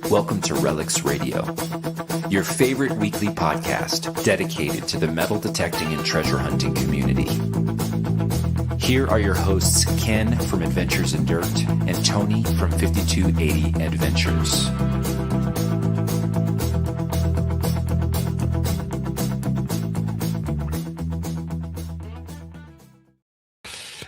Welcome to Relics Radio, your favorite weekly podcast dedicated to the metal detecting and treasure hunting community. Here are your hosts, Ken from Adventures in Dirt and Tony from 5280 Adventures.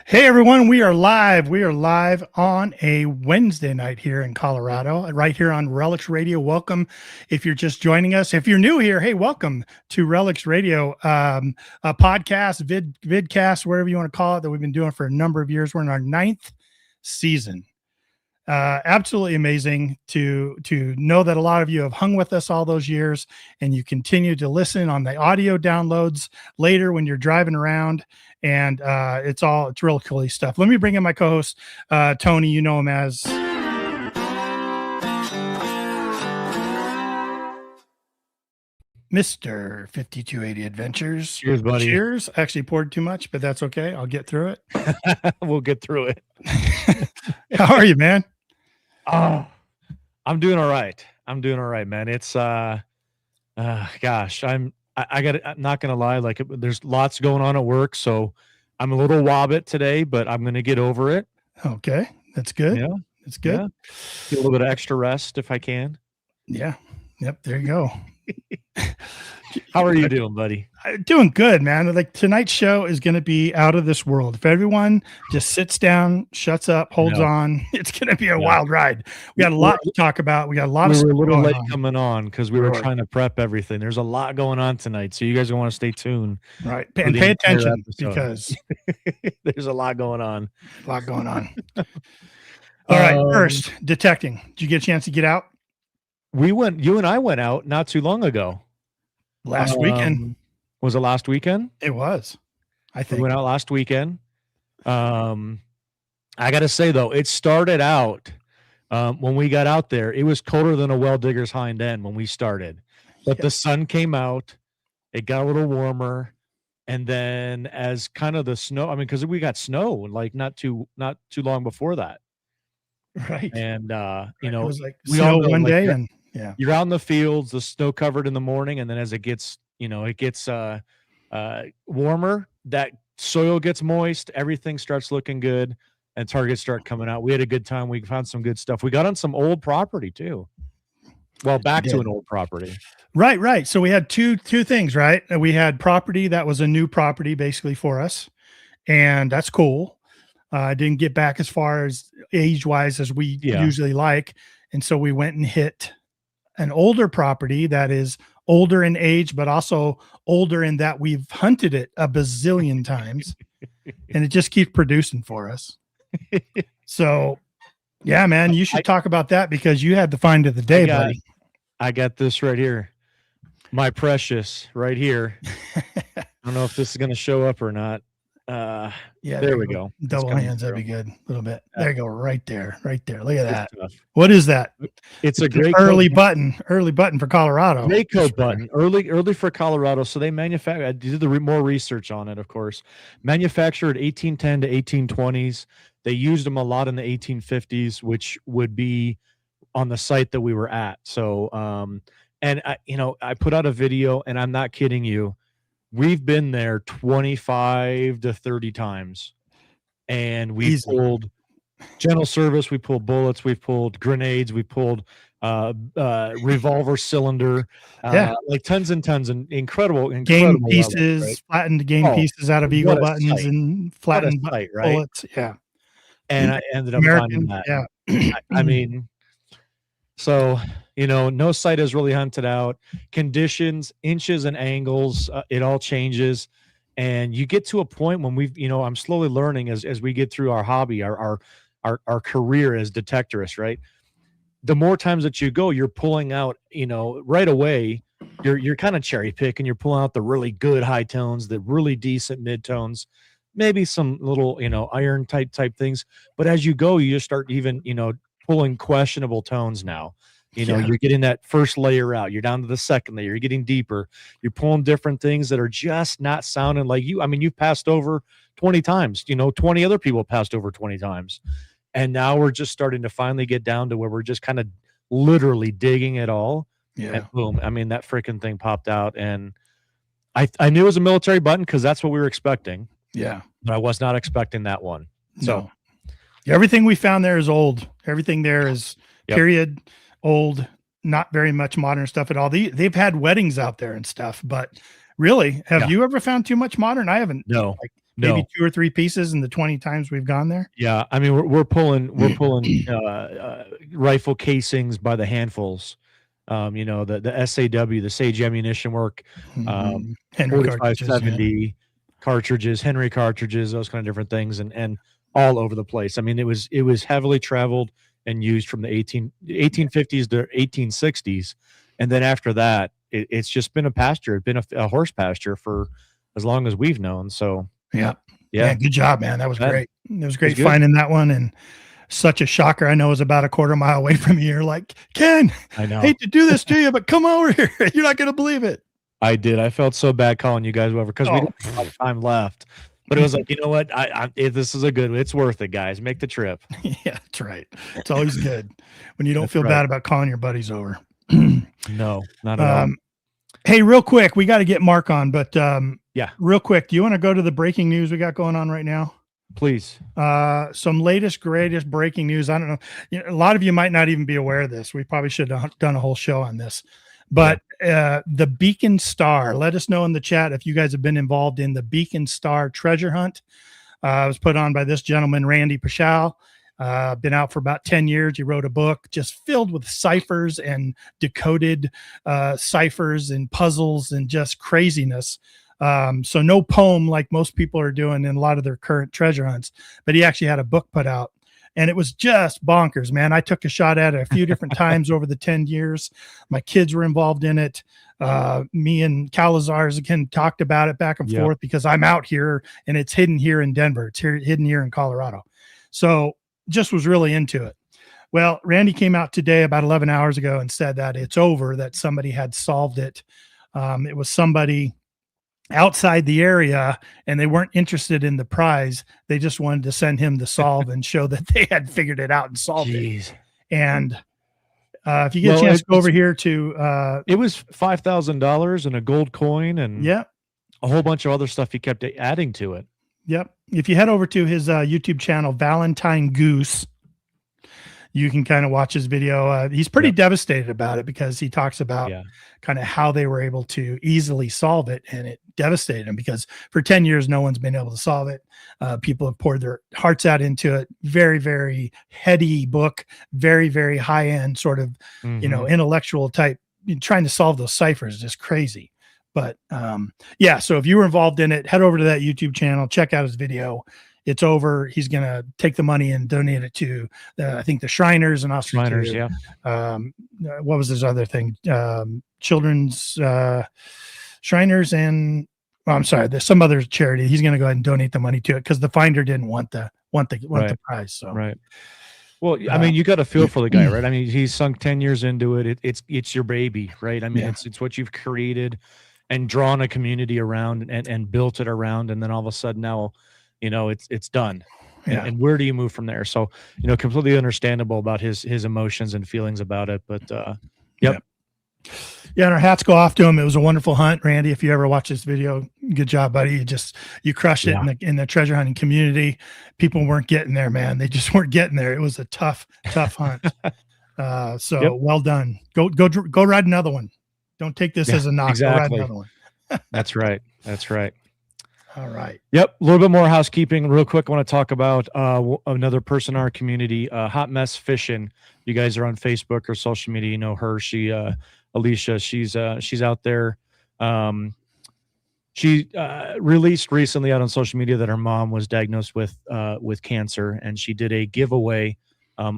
Hey everyone, we are live. We are live on a Wednesday night here in Colorado, right here on Relics Radio. Welcome if you're just joining us. If you're new here, hey, welcome to Relics Radio, a podcast, vidcast, whatever you want to call it, that we've been doing for a number of years. We're in our 9th season. Absolutely amazing to know that a lot of you have hung with us all those years and you continue to listen on the audio downloads later when you're driving around. And it's real cool stuff. Let me bring in my co-host, Tony. You know him as Mr. 5280 Adventures. Cheers, buddy. Cheers. Actually poured too much, but that's okay. I'll get through it. We'll get through it. How are you, man? Oh, I'm doing all right. Man. It's gosh, I'm not gonna lie, like there's lots going on at work, so I'm a little wobbit today, but I'm gonna get over it. Okay, that's good. Yeah, that's good. Yeah. Get a little bit of extra rest if I can. Yeah. Yep. There you go. How are you doing, buddy? Doing good, man. Like tonight's show is going to be out of this world. If everyone just sits down, shuts up, holds on, it's going to be a wild ride. We got a lot to talk about. We got a lot of stuff. We were a little late coming on because we were trying to prep everything. There's a lot going on tonight, so you guys want to stay tuned. Right. And pay attention because there's a lot going on. All right. First, detecting. Did you get a chance to get out? You and I went out not too long ago. Last weekend. Was it last weekend? It was. I think we went out last weekend. I got to say though, it started out when we got out there, it was colder than a well digger's hind end when we started, but the sun came out, it got a little warmer. And then as kind of the snow, I mean, cause we got snow like not too long before that. Right. And, it was like we snow all know, one like, day and you're out in the fields, the snow covered in the morning. And then as it gets, warmer, that soil gets moist, everything starts looking good and targets start coming out. We had a good time. We found some good stuff. We got on some old property too. Well, back to an old property. Right. So we had two things, right? We had property that was a new property basically for us. And that's cool. I didn't get back as far as age-wise as we usually like. And so we went and hit an older property that is older in age, but also older in that we've hunted it a bazillion times. And it just keeps producing for us. So, yeah, man, you should talk about that because you had the find of the day, buddy. I got this right here. My precious right here. I don't know if this is going to show up or not. There we go. Double hands, that'd be good. A little bit. There you go. Right there. Look at that. What is that? It's a great early button for Colorado. Great code button. Early for Colorado. So they manufacture. I did more research on it, of course. Manufactured 1810 to 1820s. They used them a lot in the 1850s, which would be on the site that we were at. So, and I put out a video, and I'm not kidding you. We've been there 25 to 30 times, and we pulled general service. We pulled bullets. We pulled grenades. We pulled revolver cylinder, like tons and tons and incredible game pieces, levels, right? Flattened game pieces out of eagle buttons and flattened bullets. Yeah. And I ended up finding that. Yeah. I mean, so, no site is really hunted out. Conditions, inches and angles, it all changes. And you get to a point when I'm slowly learning as we get through our hobby, our career as detectorists, right? The more times that you go, you're pulling out, right away, you're kind of cherry picking. You're pulling out the really good high tones, the really decent mid tones, maybe some little, iron type things. But as you go, you just start even, pulling questionable tones now. You're getting that first layer out. You're down to the second layer. You're getting deeper. You're pulling different things that are just not sounding like you. I mean, you've passed over 20 times. 20 other people passed over 20 times. And now we're just starting to finally get down to where we're just kind of literally digging it all. Yeah. And boom, I mean, that freaking thing popped out, and I knew it was a military button because that's what we were expecting. Yeah. But I was not expecting that one. So everything we found there is old. Everything there is period old, not very much modern stuff at all. They've had weddings out there and stuff, but really, have you ever found too much modern? I haven't. No. Maybe 2 or 3 pieces in the 20 times we've gone there. Yeah, I mean, we're pulling rifle casings by the handfuls. The SAW, the Sage ammunition work, Henry 4570 cartridges, Henry cartridges, those kind of different things, and all over the place. I mean, it was heavily traveled and used from the 1850s to 1860s, and then after that, it's just been a pasture. It's been a horse pasture for as long as we've known. So. Yeah. Good job, man. That was great. It was great finding that one, and such a shocker. I know it was about a quarter mile away from you. You're like, Ken, I hate to do this to you, but come over here. You're not going to believe it. I did. I felt so bad calling you guys over because we didn't have a lot of time left. But it was like, you know what? This is a good one. It's worth it, guys. Make the trip. Yeah, that's right. It's always good when you don't feel bad about calling your buddies over. No, not at all. Hey, real quick, we got to get Mark on, but real quick, do you want to go to the breaking news we got going on right now? Please. Some greatest breaking news. I don't know. A lot of you might not even be aware of this. We probably should have done a whole show on this, but the Beacon Star, let us know in the chat if you guys have been involved in the Beacon Star treasure hunt. It was put on by this gentleman, Randy Pashal. Been out for about 10 years. He wrote a book just filled with ciphers and decoded ciphers and puzzles and just craziness. So no poem like most people are doing in a lot of their current treasure hunts, but he actually had a book put out, and it was just bonkers, man. I took a shot at it a few different times over the 10 years. My kids were involved in it. Me and Calazars again talked about it back and forth because I'm out here and it's hidden here in Denver. It's hidden here in Colorado. So just was really into it. Well, Randy came out today about 11 hours ago and said that it's over, that somebody had solved it. It was somebody outside the area and they weren't interested in the prize. They just wanted to send him the solve and show that they had figured it out and solved it. And if you get a chance to go over here to it was $5,000 and a gold coin and a whole bunch of other stuff he kept adding to it. Yep. If you head over to his YouTube channel, Valentine Goose, you can kind of watch his video. He's pretty devastated about it because he talks about kind of how they were able to easily solve it. And it devastated him because for 10 years, no one's been able to solve it. People have poured their hearts out into it. Very, very heady book, very, very high end sort of, intellectual type. Trying to solve those ciphers is just crazy. But so if you were involved in it, head over to that YouTube channel, check out his video. It's over. He's going to take the money and donate it to, I think, the Shriners and also what was his other thing? Children's Shriners and, I'm sorry, there's some other charity. He's going to go ahead and donate the money to it because the finder didn't want the prize. So Well, I mean, you got to feel for the guy, right? I mean, he's sunk 10 years into it. It's your baby, right? I mean, it's what you've created and drawn a community around and built it around. And then all of a sudden now, it's done. And where do you move from there? So, completely understandable about his emotions and feelings about it. But and our hats go off to him. It was a wonderful hunt, Randy. If you ever watch this video, good job, buddy. You crushed it in the treasure hunting community. People weren't getting there, man. They just weren't getting there. It was a tough hunt. Well done. Go ride another one. Don't take this as a knock. Exactly. Go ride another one. That's right. All right. Yep. A little bit more housekeeping real quick. I want to talk about another person in our community, Hot Mess Fishing. You guys are on Facebook or social media. You know her. Alicia, she's out there. She released recently out on social media that her mom was diagnosed with cancer, and she did a giveaway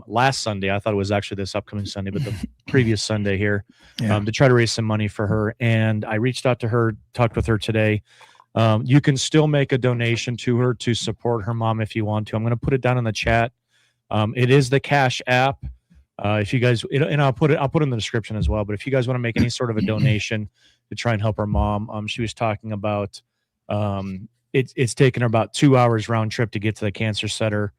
last Sunday. I thought it was actually this upcoming Sunday, but the previous Sunday here to try to raise some money for her. And I reached out to her, talked with her today. You can still make a donation to her to support her mom if you want to. I'm going to put it down in the chat. It is the Cash App. If you guys, and I'll put it in the description as well. But if you guys want to make any sort of a donation to try and help her mom, she was talking about it's taken her about 2 hours round trip to get to the cancer center.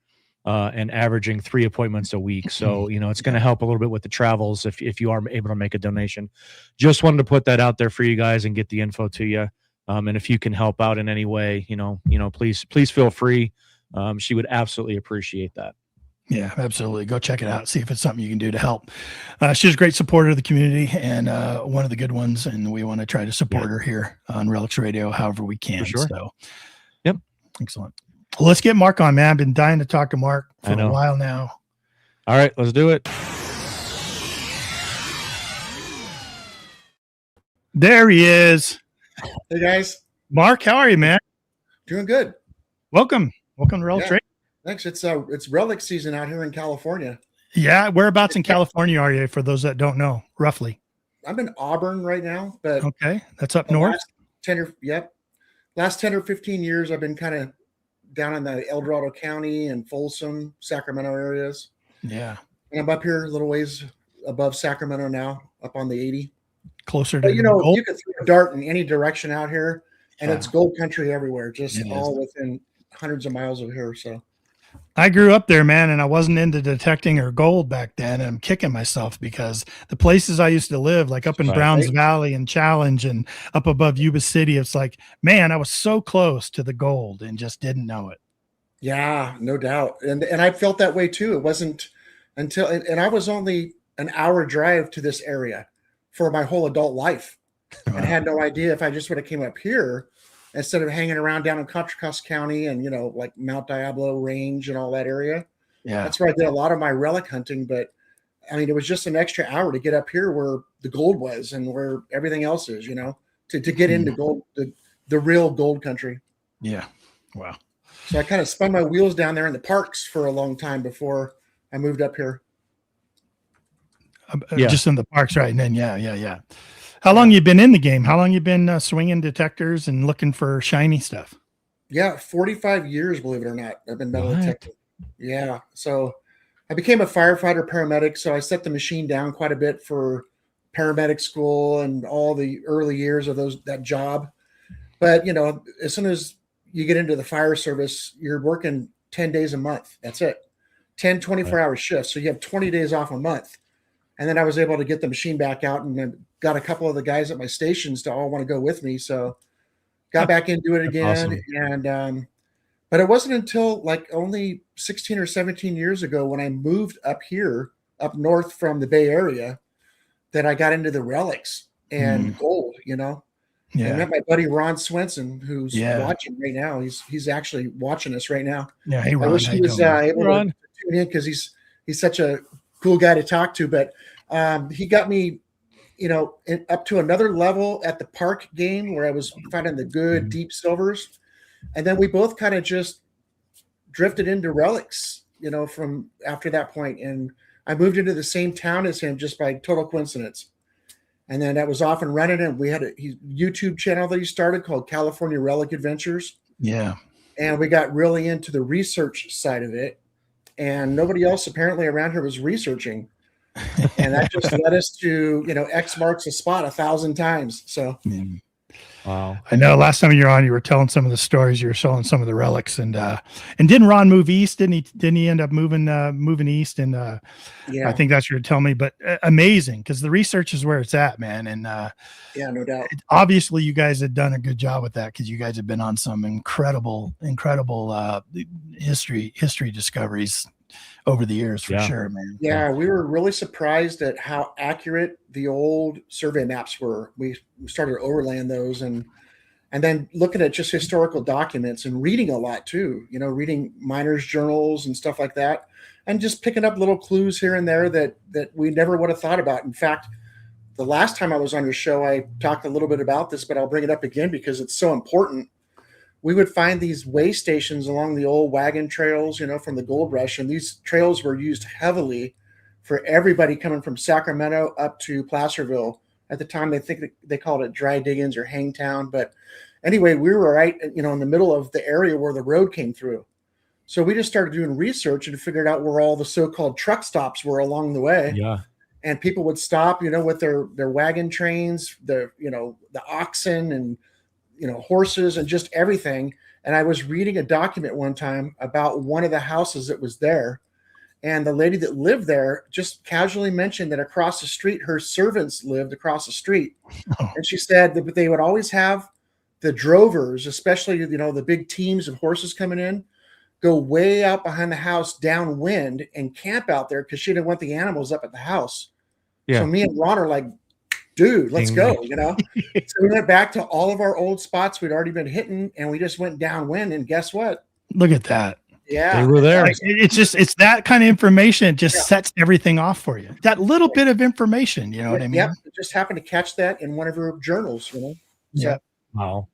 and averaging 3 appointments a week. So, it's going to help a little bit with the travels if you are able to make a donation. Just wanted to put that out there for you guys and get the info to you. And if you can help out in any way, please feel free. She would absolutely appreciate that. Yeah, absolutely. Go check it out. See if it's something you can do to help. She's a great supporter of the community and one of the good ones. And we want to try to support her here on Relics Radio however we can. For sure. So, yep. Excellent. Well, let's get Mark on, man. I've been dying to talk to Mark for a while now. All right, let's do it. There he is. Hey, guys. Mark, how are you, man? Doing good. Welcome to Relics Radio. Thanks. It's relic season out here in California. Yeah. Whereabouts in California are you, for those that don't know, roughly? I'm in Auburn right now, but okay. That's up north. Last 10 or 15 years, I've been kind of down in the El Dorado County and Folsom, Sacramento areas. Yeah. And I'm up here a little ways above Sacramento now, up on the 80. Closer to gold. You could throw a dart in any direction out here, and it's gold country everywhere, just all within hundreds of miles of here. So I grew up there, man, and I wasn't into detecting or gold back then. And I'm kicking myself because the places I used to live, like up in Browns Valley and Challenge and up above Yuba City, it's like, man, I was so close to the gold and just didn't know it. Yeah, no doubt. And I felt that way too. It wasn't until, and I was only an hour drive to this area for my whole adult life. And I had no idea if I just would have came up here instead of hanging around down in Contra Costa County and, like Mount Diablo Range and all that area. Yeah. That's where I did a lot of my relic hunting. But I mean, it was just an extra hour to get up here where the gold was and where everything else is, to get into gold, the real gold country. Yeah. Wow. So I kind of spun my wheels down there in the parks for a long time before I moved up here. Just in the parks, right? And then, yeah. How long you been in the game? How long you been swinging detectors and looking for shiny stuff? Yeah, 45 years, believe it or not. I've been metal detecting. Yeah. So I became a firefighter paramedic. So I set the machine down quite a bit for paramedic school and all the early years of that job. But, as soon as you get into the fire service, you're working 10 days a month. That's it. 10, 24-hour shifts. So you have 20 days off a month. And then I was able to get the machine back out and got a couple of the guys at my stations to all want to go with me. So got back into it again. Awesome. And, but it wasn't until like only 16 or 17 years ago when I moved up here, up north from the Bay Area, that I got into the relics and gold, Yeah. I met my buddy Ron Swenson, who's watching right now. He's actually watching us right now. Yeah, hey Ron, I wish he was able to tune in because he's such a cool guy to talk to. But he got me, up to another level at the park game where I was finding the good deep silvers, and then we both kind of just drifted into relics, from after that point. And I moved into the same town as him just by total coincidence. And then that was off and running, and we had a YouTube channel that he started called California Relic Adventures. Yeah. And we got really into the research side of it, and nobody else apparently around here was researching. And that just led us to, X marks a spot 1,000 times. So, wow. I know last time you were on, you were telling some of the stories, you were showing some of the relics, and didn't Ron move east? Didn't he end up moving east? And I think that's what you're telling me, but amazing. Cause the research is where it's at, man. And yeah, no doubt. Obviously you guys had done a good job with that, cause you guys have been on some incredible history discoveries over the years for sure, man. Yeah, we were really surprised at how accurate the old survey maps were. We started to overland those and then looking at just historical documents and reading a lot too, reading miners' journals and stuff like that, and just picking up little clues here and there that we never would have thought about. In fact, the last time I was on your show, I talked a little bit about this, but I'll bring it up again because it's so important. We would find these way stations along the old wagon trails, from the gold rush. And these trails were used heavily for everybody coming from Sacramento up to Placerville. At the time, they called it Dry Diggins or Hangtown. But anyway, we were right, in the middle of the area where the road came through. So we just started doing research and figured out where all the so-called truck stops were along the way. Yeah. And people would stop, with their wagon trains, the oxen and, horses and just everything. And I was reading a document one time about one of the houses that was there. And the lady that lived there just casually mentioned that across the street, her servants lived across the street. Oh. And she said that they would always have the drovers, especially, the big teams of horses coming in, go way out behind the house downwind and camp out there because she didn't want the animals up at the house. Yeah. So me and Ron are like, dude, let's go, So we went back to all of our old spots we'd already been hitting, and we just went downwind, and guess what? Look at that. Yeah. They were there. Like, it's that kind of information. It just sets everything off for you. That little bit of information, you know what I mean? Yep. I just happened to catch that in one of her journals, So, Yeah. Wow.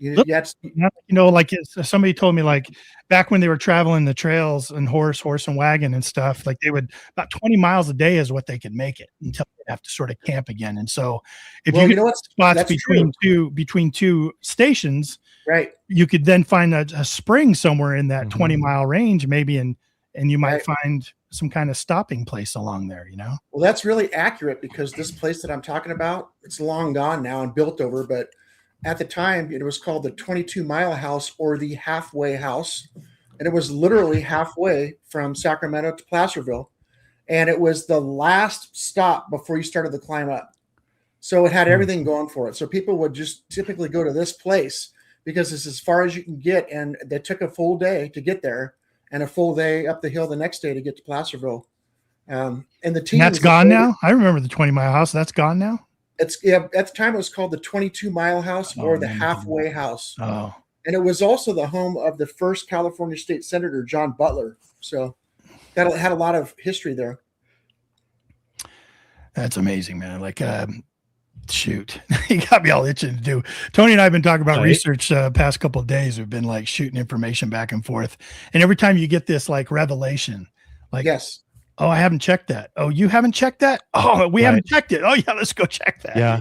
Like somebody told me, like back when they were traveling the trails and horse and wagon and stuff, like they would about 20 miles a day is what they could make it until they have to sort of camp again. And so if you get spots between two stations, right, you could then find a spring somewhere in that 20-mile range, maybe, and you might find some kind of stopping place along there, Well, that's really accurate because this place that I'm talking about, it's long gone now and built over, but at the time, it was called the 22-mile house or the halfway house. And it was literally halfway from Sacramento to Placerville. And it was the last stop before you started the climb up. So it had everything going for it. So people would just typically go to this place because it's as far as you can get. And they took a full day to get there and a full day up the hill the next day to get to Placerville. And the team. That's gone now? I remember the 20-mile house. That's gone now? At the time it was called the 22-mile house or the halfway house. Oh. And it was also the home of the first California state senator, John Butler. So that had a lot of history there. That's amazing, man. Like, shoot, you got me all itching to do. Tony and I have been talking about research past couple of days. We've been like shooting information back and forth. And every time you get this like revelation, like, yes. Oh, I haven't checked that. Oh, you haven't checked that? Oh, we haven't checked it. Oh, yeah, let's go check that. Yeah.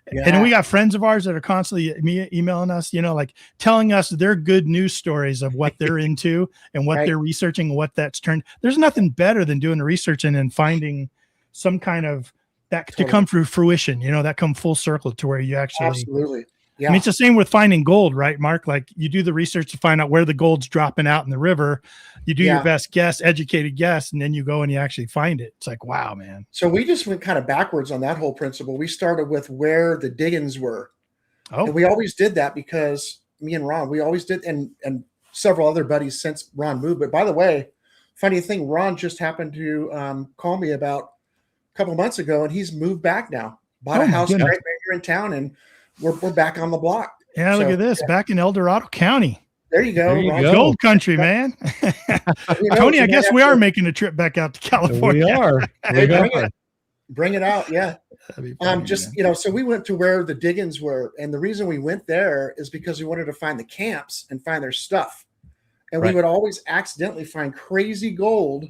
And then we got friends of ours that are constantly emailing us, like telling us their good news stories of what they're into and what they're researching and what that's turned. There's nothing better than doing the research and then finding some kind of that to come through fruition, that come full circle to where you actually. Absolutely. Yeah. I mean, it's the same with finding gold, right, Mark? Like you do the research to find out where the gold's dropping out in the river. You do your best guess, educated guess, and then you go and you actually find it. It's like, wow, man. So we just went kind of backwards on that whole principle. We started with where the diggings were. Oh. And we always did that because me and Ron, we always did, and several other buddies since Ron moved. But by the way, funny thing, Ron just happened to call me about a couple months ago, and he's moved back now. Bought a house right here in town, and we're back on the block. Yeah, look at this. Back in El Dorado County. There you go. Gold country, man. Tony, I guess we are making a trip back out to California. We are. Bring it out. Yeah. So we went to where the diggings were. And the reason we went there is because we wanted to find the camps and find their stuff. And we would always accidentally find crazy gold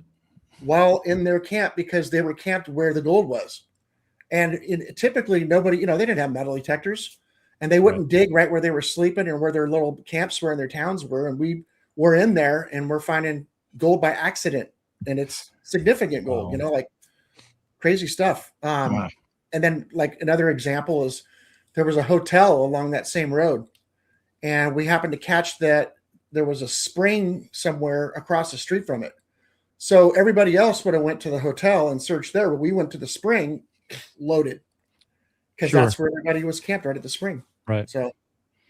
while in their camp because they were camped where the gold was. And typically nobody, they didn't have metal detectors. And they wouldn't dig right where they were sleeping or where their little camps were and their towns were. And we were in there and we're finding gold by accident. And it's significant gold, like crazy stuff. And then like another example is there was a hotel along that same road. And we happened to catch that there was a spring somewhere across the street from it. So everybody else would have went to the hotel and searched there. But we went to the spring loaded. Because that's where everybody was camped, right at the spring. Right. So,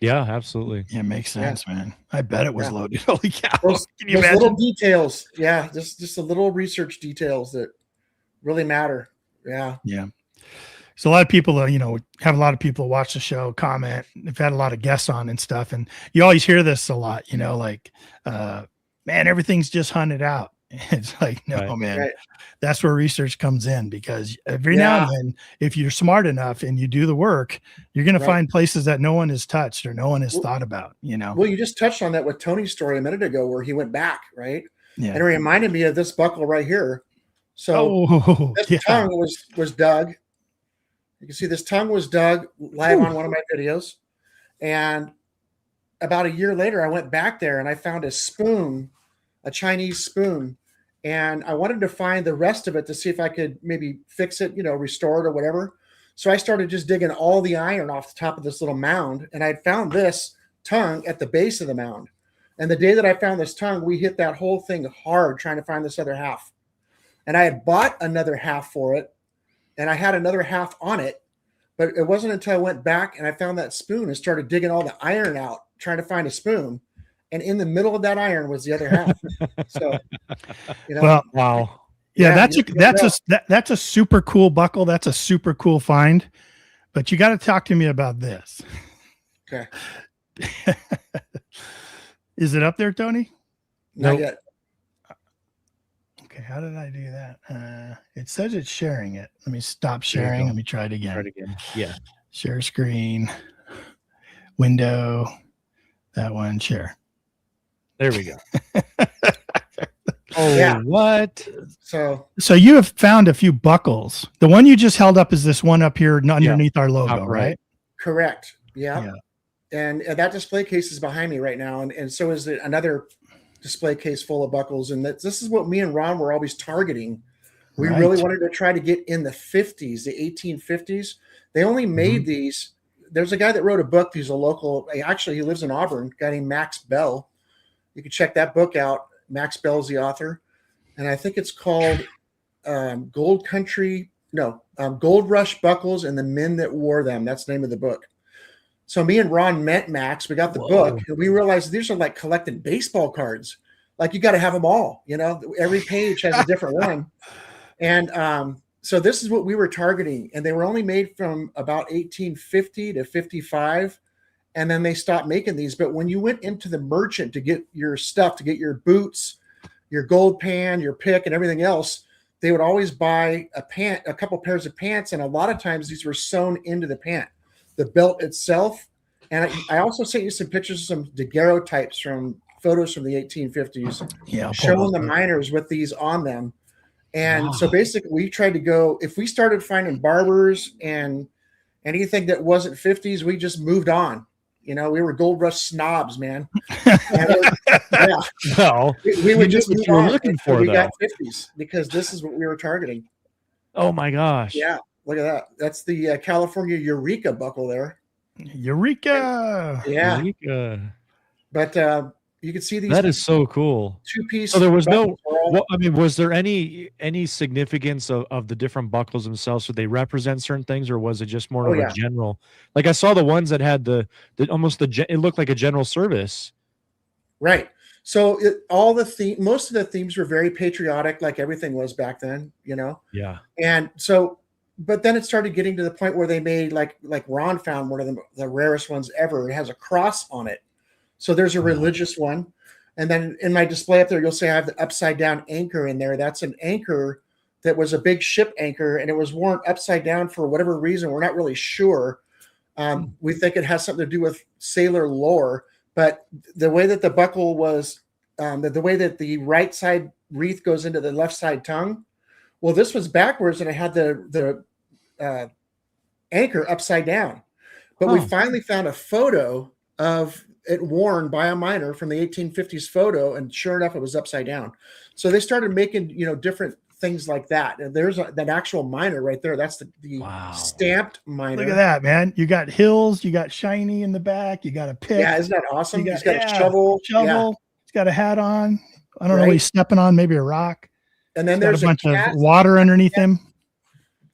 yeah, absolutely. Yeah, it makes sense, man. I bet it was loaded. Holy cow! Those little details, just the little research details that really matter. Yeah. So a lot of people, have a lot of people watch the show, comment. They've had a lot of guests on and stuff, and you always hear this a lot. Man, everything's just hunted out. It's like, no, man, that's where research comes in because every now and then, if you're smart enough and you do the work, you're going to find places that no one has touched or no one has thought about, Well, you just touched on that with Tony's story a minute ago where he went back, right? Yeah. And it reminded me of this buckle right here. So this tongue was dug. You can see this tongue was dug live on one of my videos. And about a year later, I went back there and I found a spoon, a Chinese spoon. And I wanted to find the rest of it to see if I could maybe fix it, restore it or whatever. So I started just digging all the iron off the top of this little mound. And I'd found this tongue at the base of the mound. And the day that I found this tongue, we hit that whole thing hard trying to find this other half. And I had bought another half for it, and I had another half on it. But it wasn't until I went back and I found that spoon and started digging all the iron out, trying to find a spoon. And in the middle of that iron was the other half. So, well, wow. Yeah, that's a super cool buckle. That's a super cool find. But you got to talk to me about this. Okay. Is it up there, Tony? Not yet. Okay, how did I do that? It says it's sharing it. Let me stop sharing. Let me try it again. Try it again. Yeah. Share screen, window, that one, share. There we go. Oh, yeah. What? So you have found a few buckles. The one you just held up is this one up here underneath our logo, right? Correct. Yeah. And that display case is behind me right now. And so is another display case full of buckles. And this is what me and Ron were always targeting. We really wanted to try to get in the 50s, the 1850s. They only made these. There's a guy that wrote a book. He's a local. Actually, he lives in Auburn, a guy named Max Bell. You can check that book out. Max Bell's the author. And I think it's called Gold Rush Buckles and the Men That Wore Them. That's the name of the book. So me and Ron met Max. We got the book, and we realized these are like collecting baseball cards. Like you got to have them all. Every page has a different one. And so this is what we were targeting. And they were only made from about 1850 to 55. And then they stopped making these. But when you went into the merchant to get your stuff, to get your boots, your gold pan, your pick, and everything else, they would always buy a couple pairs of pants. And a lot of times these were sewn into the pant, the belt itself. And I also sent you some pictures of some daguerreotypes from photos from the 1850s, showing the miners with these on them. And so basically we tried to go, if we started finding barbers and anything that wasn't 50s, we just moved on. We were gold rush snobs, man. Well, we would just what you were looking for. We got 50s because this is what we were targeting. Oh my gosh! Yeah, look at that. That's the California Eureka buckle there. Eureka! Yeah. Eureka. But you can see these. That is so cool. Two-piece. So there was was there any significance of the different buckles themselves? Did they represent certain things, or was it just more of a general? Like I saw the ones that had it looked like a general service. Right. So most of the themes were very patriotic, like everything was back then, Yeah. And so, but then it started getting to the point where they made like Ron found one of the rarest ones ever. It has a cross on it. So there's a religious one. And then in my display up there, you'll see I have the upside down anchor in there. That's an anchor that was a big ship anchor, and it was worn upside down for whatever reason. We're not really sure. We think it has something to do with sailor lore, but the way that the buckle was, the way that the right side wreath goes into the left side tongue, well, this was backwards, and it had the anchor upside down. But we finally found a photo of it worn by a miner from the 1850s photo, and sure enough, it was upside down. So they started making, different things like that. And there's that actual miner right there. That's the stamped miner. Look at that, man. You got hills, you got shiny in the back, you got a pick. Yeah, isn't that awesome? He's got a shovel. Yeah. He's got a hat on. I don't know what he's stepping on, maybe a rock. And then there's a bunch of water underneath him.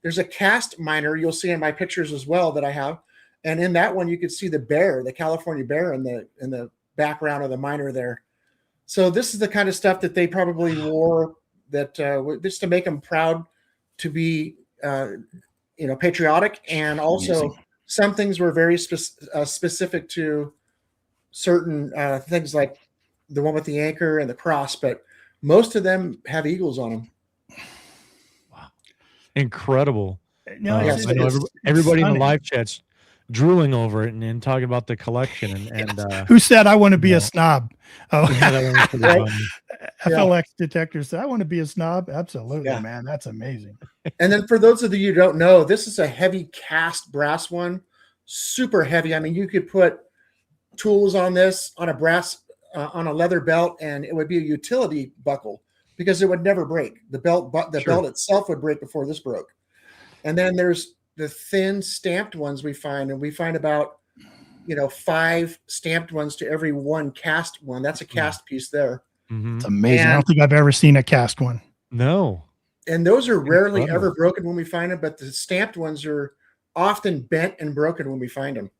There's a cast miner you'll see in my pictures as well that I have. And in that one, you could see the bear, the California bear in the background of the miner there. So this is the kind of stuff that they probably wore that just to make them proud to be, patriotic. And also some things were very specific to certain things, like the one with the anchor and the cross, but most of them have eagles on them. Wow. Incredible. No, I know everybody in the live chat's drooling over it and talking about the collection and who said I want to be a snob? Oh, yeah, FLX detector said I want to be a snob. Absolutely, man. That's amazing. And then for those of you who don't know, this is a heavy cast brass one, super heavy. I mean, you could put tools on this on a brass on a leather belt, and it would be a utility buckle because it would never break. The belt itself would break before this broke. And then there's the thin stamped ones we find, and we find about 5 stamped ones to every one cast one. That's a cast piece there. It's amazing. I don't think I've ever seen a cast one. No. And those are rarely ever broken when we find them, but the stamped ones are often bent and broken when we find them.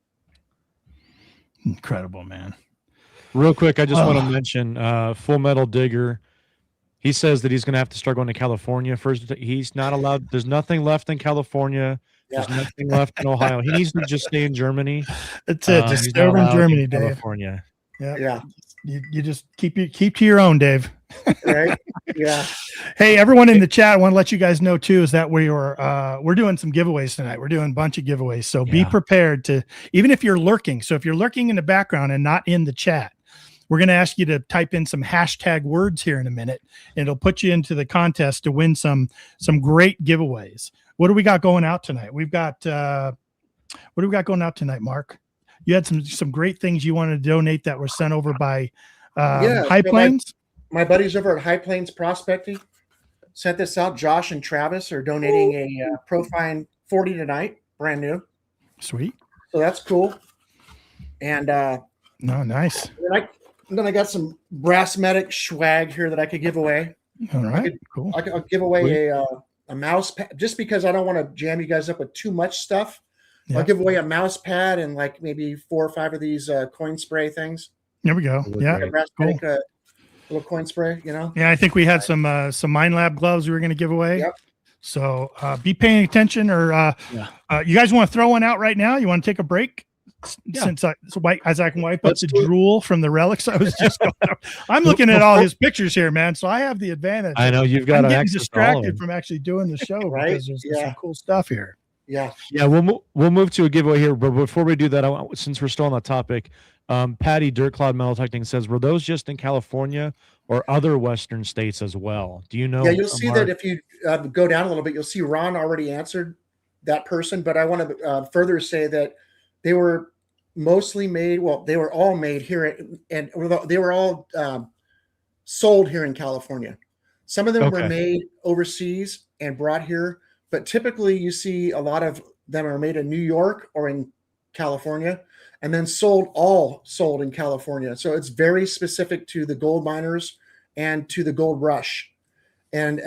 Incredible, man. Real quick, I just want to mention Full Metal Digger. He says that he's going to have to start going to California first. He's not allowed. There's nothing left in California. There's nothing left in Ohio. He needs to just stay in Germany. That's it. Just stay over in Germany, Dave. California. Yeah. You just keep to your own, Dave. Right. Yeah. Hey, everyone in the chat, I want to let you guys know too, is that we're doing some giveaways tonight. We're doing a bunch of giveaways. So be prepared to, even if you're lurking. So if you're lurking in the background and not in the chat, we're going to ask you to type in some hashtag words here in a minute, and it'll put you into the contest to win some great giveaways. What do we got going out tonight? We've got, what do we got going out tonight, Mark? You had some great things you wanted to donate that were sent over by High Plains. My buddies over at High Plains Prospecting sent this out. Josh and Travis are donating a Profine 40 tonight, brand new. Sweet. So that's cool. And nice. Then I got some Brass Medic swag here that I could give away. All right, cool. I'll give away a mouse pad, just because I don't want to jam you guys up with too much stuff. Yeah. I'll give away a mouse pad and like maybe 4 or 5 of these coin spray things. There we go. Yeah, cool. Little coin spray, Yeah, I think we had some Minelab gloves we were going to give away. Yep. So be paying attention, or you guys want to throw one out right now? You want to take a break? Since as I can wipe up the drool from the relics, I was just going I'm looking at all his pictures here, man. So I have the advantage. I know you've got. I'm getting distracted from actually doing the show, right? Because there's some cool stuff here. Yeah. We'll move to a giveaway here, but before we do that, since we're still on that topic, Patty Dirt Cloud Metal Detecting says, were those just in California or other Western states as well? Do you know? Yeah, you'll see that if you go down a little bit, you'll see Ron already answered that person, but I want to further say that they were mostly made. Well, they were all made here, and they were all sold here in California. Some of them were made overseas and brought here, but typically you see a lot of them are made in New York or in California, and then sold in California. So it's very specific to the gold miners and to the gold rush. And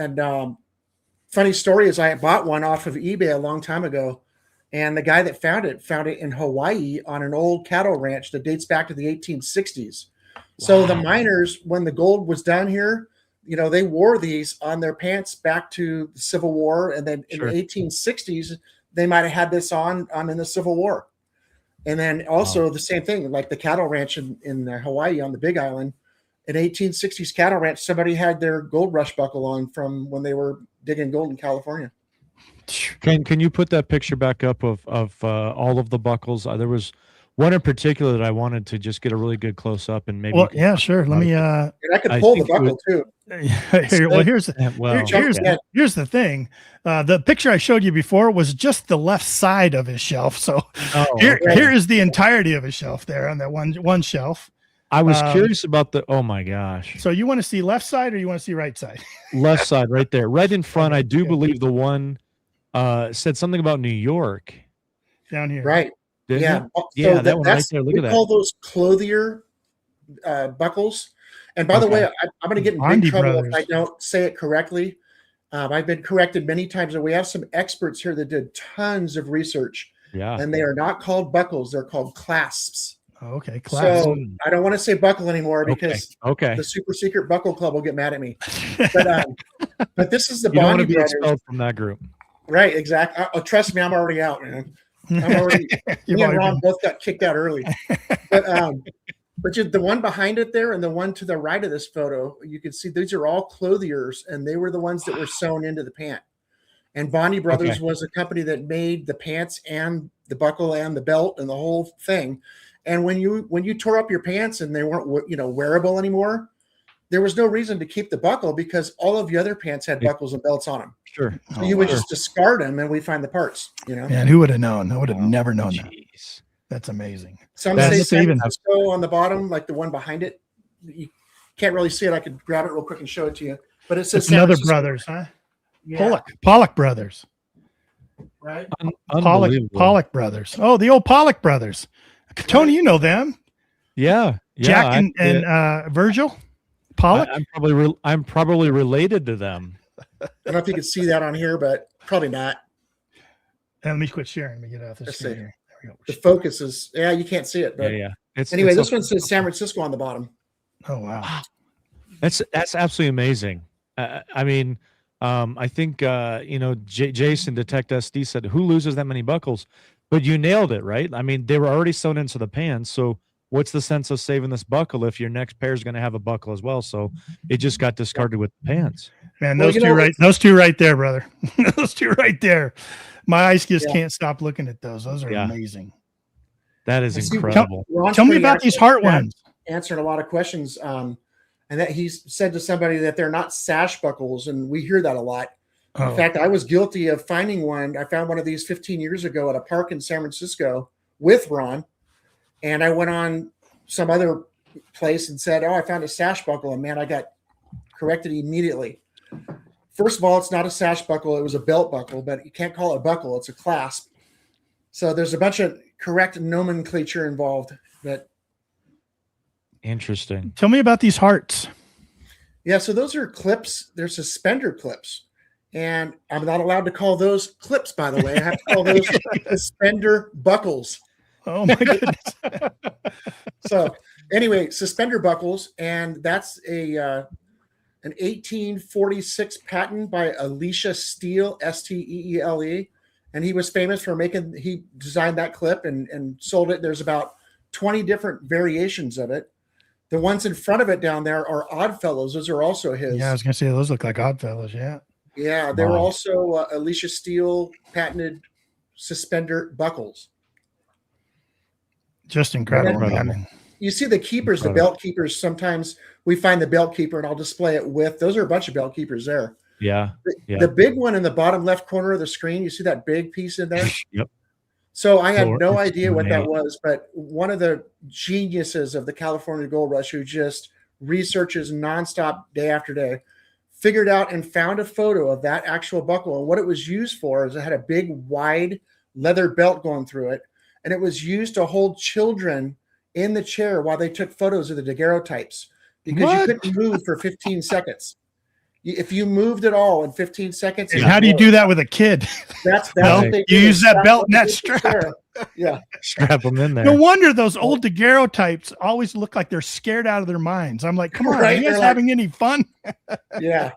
funny story is I bought one off of eBay a long time ago. And the guy that found it in Hawaii on an old cattle ranch that dates back to the 1860s. Wow. So the miners, when the gold was down here, they wore these on their pants back to the Civil War. And then in the 1860s, they might have had this on in the Civil War. And then also the same thing, like the cattle ranch in Hawaii on the Big Island, an 1860s cattle ranch, somebody had their gold rush buckle on from when they were digging gold in California. Can you put that picture back up of all of the buckles? There was one in particular that I wanted to just get a really good close up, and maybe. Well, yeah, sure. Let me. And I could pull the buckle too. Here's the thing. The picture I showed you before was just the left side of his shelf. So here is the entirety of his shelf there on that one shelf. I was curious about the. Oh my gosh! So you want to see left side or you want to see right side? Left side, right there, right in front. I do believe the one. Said something about New York down here, right? That one right there. Look at that. We call those clothier buckles. And by the way, I'm going to get in big trouble if I don't say it correctly. I've been corrected many times, and we have some experts here that did tons of research. Yeah, and they are not called buckles; they're called clasps. Oh, okay, clasps. So I don't want to say buckle anymore because the super secret buckle club will get mad at me. But this is the you don't want to be brothers. Expelled from that group. Right, exactly. Trust me, I'm already out, man. I'm already. Me and Ron both got kicked out early. But the one behind it there and the one to the right of this photo, you can see these are all clothiers, and they were the ones that were sewn into the pant. And Bonney Brothers was a company that made the pants and the buckle and the belt and the whole thing. And when you tore up your pants and they weren't wearable anymore, there was no reason to keep the buckle because all of the other pants had buckles and belts on them. Sure. So you would just discard them and we find the parts, Man, who would have known? I would have never known that. That's amazing. Some say San Francisco on the bottom, like the one behind it. You can't really see it. I could grab it real quick and show it to you. But it says another brothers, huh? Yeah. Pollock brothers. Right? Pollock brothers. Oh, the old Pollock brothers. Tony, you know them. Yeah. Jack and Virgil Pollock. I'm probably related to them. I don't know if you can see that on here, but probably not. Let me quit sharing. Let me get off this screen here. There we go. The focus is, you can't see it. But anyway, this one says San Francisco on the bottom. Oh, wow. That's absolutely amazing. I mean, I think, Jason, Detect SD, said, who loses that many buckles? But you nailed it, right? I mean, they were already sewn into the pants. So what's the sense of saving this buckle if your next pair is going to have a buckle as well? So it just got discarded with the pants. Man, those two right there, brother. Those two right there. My eyes just can't stop looking at those. Those are amazing. That is incredible. Tell me about these heart ones. Answered a lot of questions. And that he said to somebody that they're not sash buckles. And we hear that a lot. Oh. In fact, I was guilty of finding one. I found one of these 15 years ago at a park in San Francisco with Ron. And I went on some other place and said, I found a sash buckle. And man, I got corrected immediately. First of all, it's not a sash buckle. It was a belt buckle, but you can't call it a buckle. It's a clasp. So there's a bunch of correct nomenclature involved. But interesting. Tell me about these hearts. Yeah, so those are clips. They're suspender clips. And I'm not allowed to call those clips, by the way. I have to call those suspender buckles. Oh, my goodness. So anyway, suspender buckles. And that's an 1846 patent by Alicia Steele, Steele. And he was famous for he designed that clip and sold it. There's about 20 different variations of it. The ones in front of it down there are Oddfellows. Those are also his. Yeah, I was going to say, those look like Oddfellows, yeah. Yeah, they were also Alicia Steele patented suspender buckles. Just incredible. You see the keepers, the belt keepers. Sometimes we find the belt keeper and I'll display it with. Those are a bunch of belt keepers there. Yeah. The big one in the bottom left corner of the screen, you see that big piece in there? Yep. So I had no idea what that was, but one of the geniuses of the California Gold Rush who just researches nonstop day after day, figured out and found a photo of that actual buckle. And what it was used for is it had a big, wide leather belt going through it. And it was used to hold children in the chair while they took photos of the daguerreotypes because you couldn't move for 15 seconds. If you moved at all in 15 seconds. And how do you do that with a kid? That's what they do. You use that belt and that strap. Yeah. Strap them in there. No wonder those old daguerreotypes always look like they're scared out of their minds. I'm like, come on, are you guys having any fun? Yeah,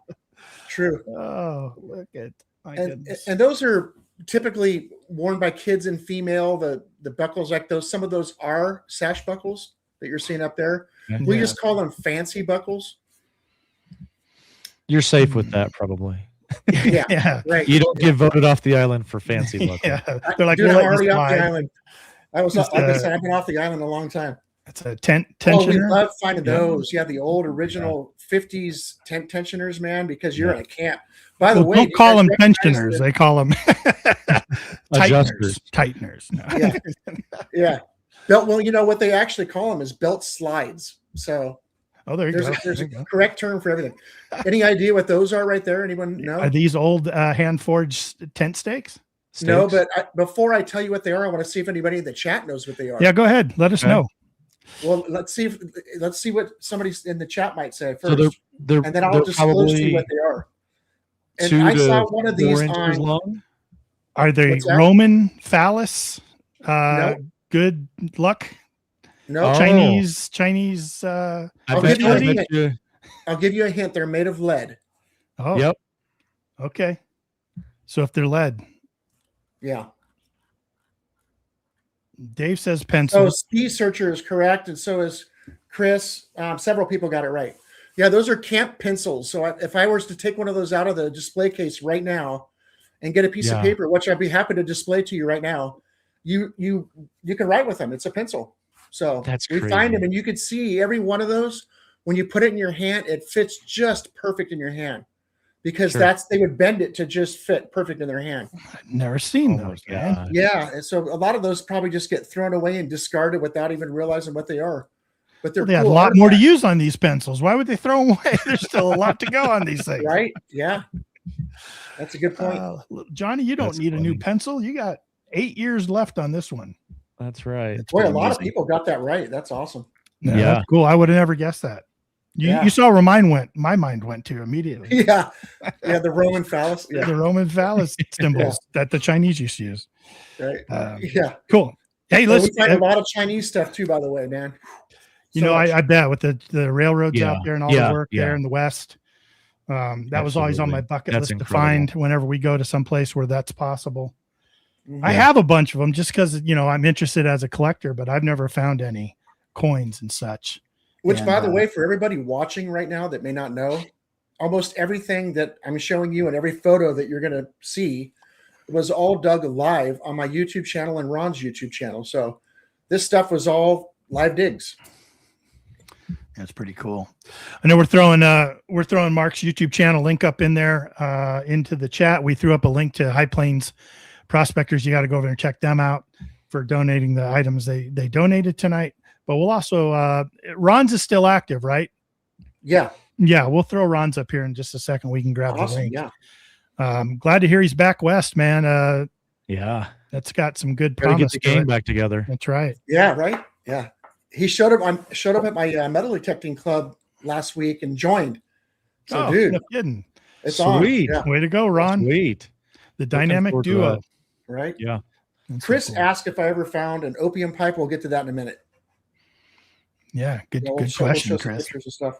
true. Oh, look at my goodness. And those are typically worn by kids and female. The buckles like those, some of those are sash buckles that you're seeing up there. Yeah. We just call them fancy buckles. You're safe with that, probably. Yeah, right. You don't get voted off the island for fancy buckles. Yeah, they're like, I'm already off the island. I've been off the island a long time. It's a tensioner. Oh, we love finding those. Yeah, the old original 50s tent tensioners, man, because you're in a camp. By the way, don't call them tensioners. They call them tighteners. No. Yeah. Belt. Well, you know what they actually call them is belt slides. So. Oh, there you go. There's a correct term for everything. Any idea what those are right there? Anyone know? Are these old hand-forged tent stakes? No, but before I tell you what they are, I want to see if anybody in the chat knows what they are. Yeah, go ahead. Let us know. Well, let's see what somebody in the chat might say first, and then I'll disclose to you what they are. And I saw one of these on. Long? Are they Roman phallus? No. Good luck. No, Chinese. I'll give you a hint. They're made of lead. Oh, yep. Okay. So if they're lead, yeah. Dave says pencil. Oh, Ski Searcher is correct, and so is Chris. Several people got it right. Yeah, those are camp pencils. So if I was to take one of those out of the display case right now and get a piece of paper, which I'd be happy to display to you right now, you can write with them. It's a pencil. So we find them, and you could see every one of those. When you put it in your hand, it fits just perfect in your hand because they would bend it to just fit perfect in their hand. I've never seen those. Man. Yeah, and so a lot of those probably just get thrown away and discarded without even realizing what they are. But they're they had a lot more to use on these pencils. Why would they throw them away? There's still a lot to go on these things, right? Yeah, that's a good point. Johnny, you don't need a new pencil. You got 8 years left on this one. That's right. Boy, a lot of people got that right. That's awesome. Yeah, Yeah. that's cool. I would have never guessed that. You saw where my mind went to immediately. Yeah. Yeah. The Roman phallus. Yeah. The Roman phallus symbols that the Chinese used to use. Right. Yeah. Cool. Hey, listen. We find a lot of Chinese stuff too, by the way, man. You know, I bet with the railroads out there and all the work there in the West, that was always on my bucket list to find whenever we go to some place where that's possible. I have a bunch of them just because, you know, I'm interested as a collector, but I've never found any coins and such. Which, by the way, for everybody watching right now that may not know, almost everything that I'm showing you and every photo that you're going to see was all dug live on my YouTube channel and Ron's YouTube channel. So this stuff was all live digs. That's pretty cool. I know we're throwing Mark's YouTube channel link up in there into the chat. We threw up a link to High Plains Prospectors. You got to go over and check them out for donating the items they donated tonight. But we'll also Ron's is still active, right? Yeah. Yeah, we'll throw Ron's up here in just a second. We can grab the link. Yeah. Glad to hear he's back west, man. Yeah. That's got some good Gotta promise. get the game back together. That's right. Yeah, right. Yeah. He showed up at my metal detecting club last week and joined. So dude, no kidding. It's sweet. On. Yeah. Way to go, Ron. Sweet. The dynamic duo. Right? Yeah. That's Chris so cool. asked if I ever found an opium pipe. We'll get to that in a minute. Yeah, good We'll question, show some Chris. pictures and stuff.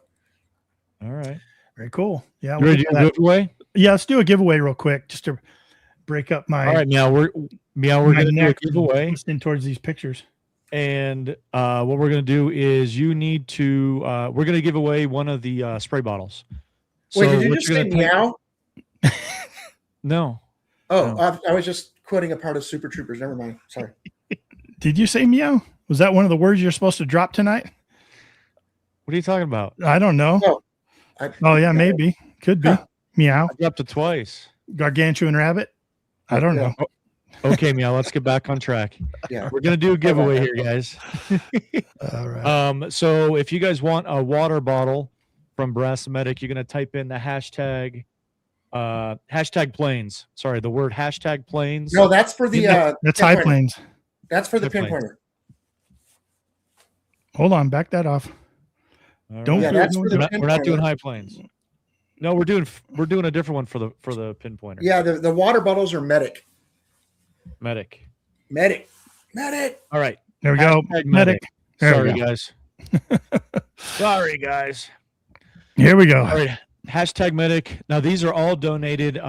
All right. Very cool. Yeah. You ready to do a giveaway? Yeah, let's do a giveaway real quick just to break up my. All right, now we're going to do a giveaway. Listening towards these pictures. And what we're going to do is you need to we're going to give away one of the spray bottles. Wait, did you just say meow? No. Oh, No. I was just quoting a part of Super Troopers. Never mind. Sorry. Did you say meow? Was that one of the words you're supposed to drop tonight? What are you talking about? I don't know. Oh, Yeah, maybe. Could be. Meow. I dropped it twice. Gargantuan rabbit. I don't know. Okay, Meow, let's get back on track. Yeah. We're going to do a giveaway here, guys. All right. So if you guys want a water bottle from Brass Medic, you're going to type in the hashtag planes. Sorry, the word hashtag planes. No, that's for the that's High Plains. That's for the High Plains. pinpointer. Hold on, back that off. All Don't Yeah, do it. that's for the we're not doing pinpointer. High Plains. No, we're doing a different one for the pinpointer. Yeah, the water bottles are medic. Medic. All right. There we go. Hashtag Medic. There Sorry, we go. guys. Sorry, guys. Here we go. All right. Hashtag medic. Now, these are all donated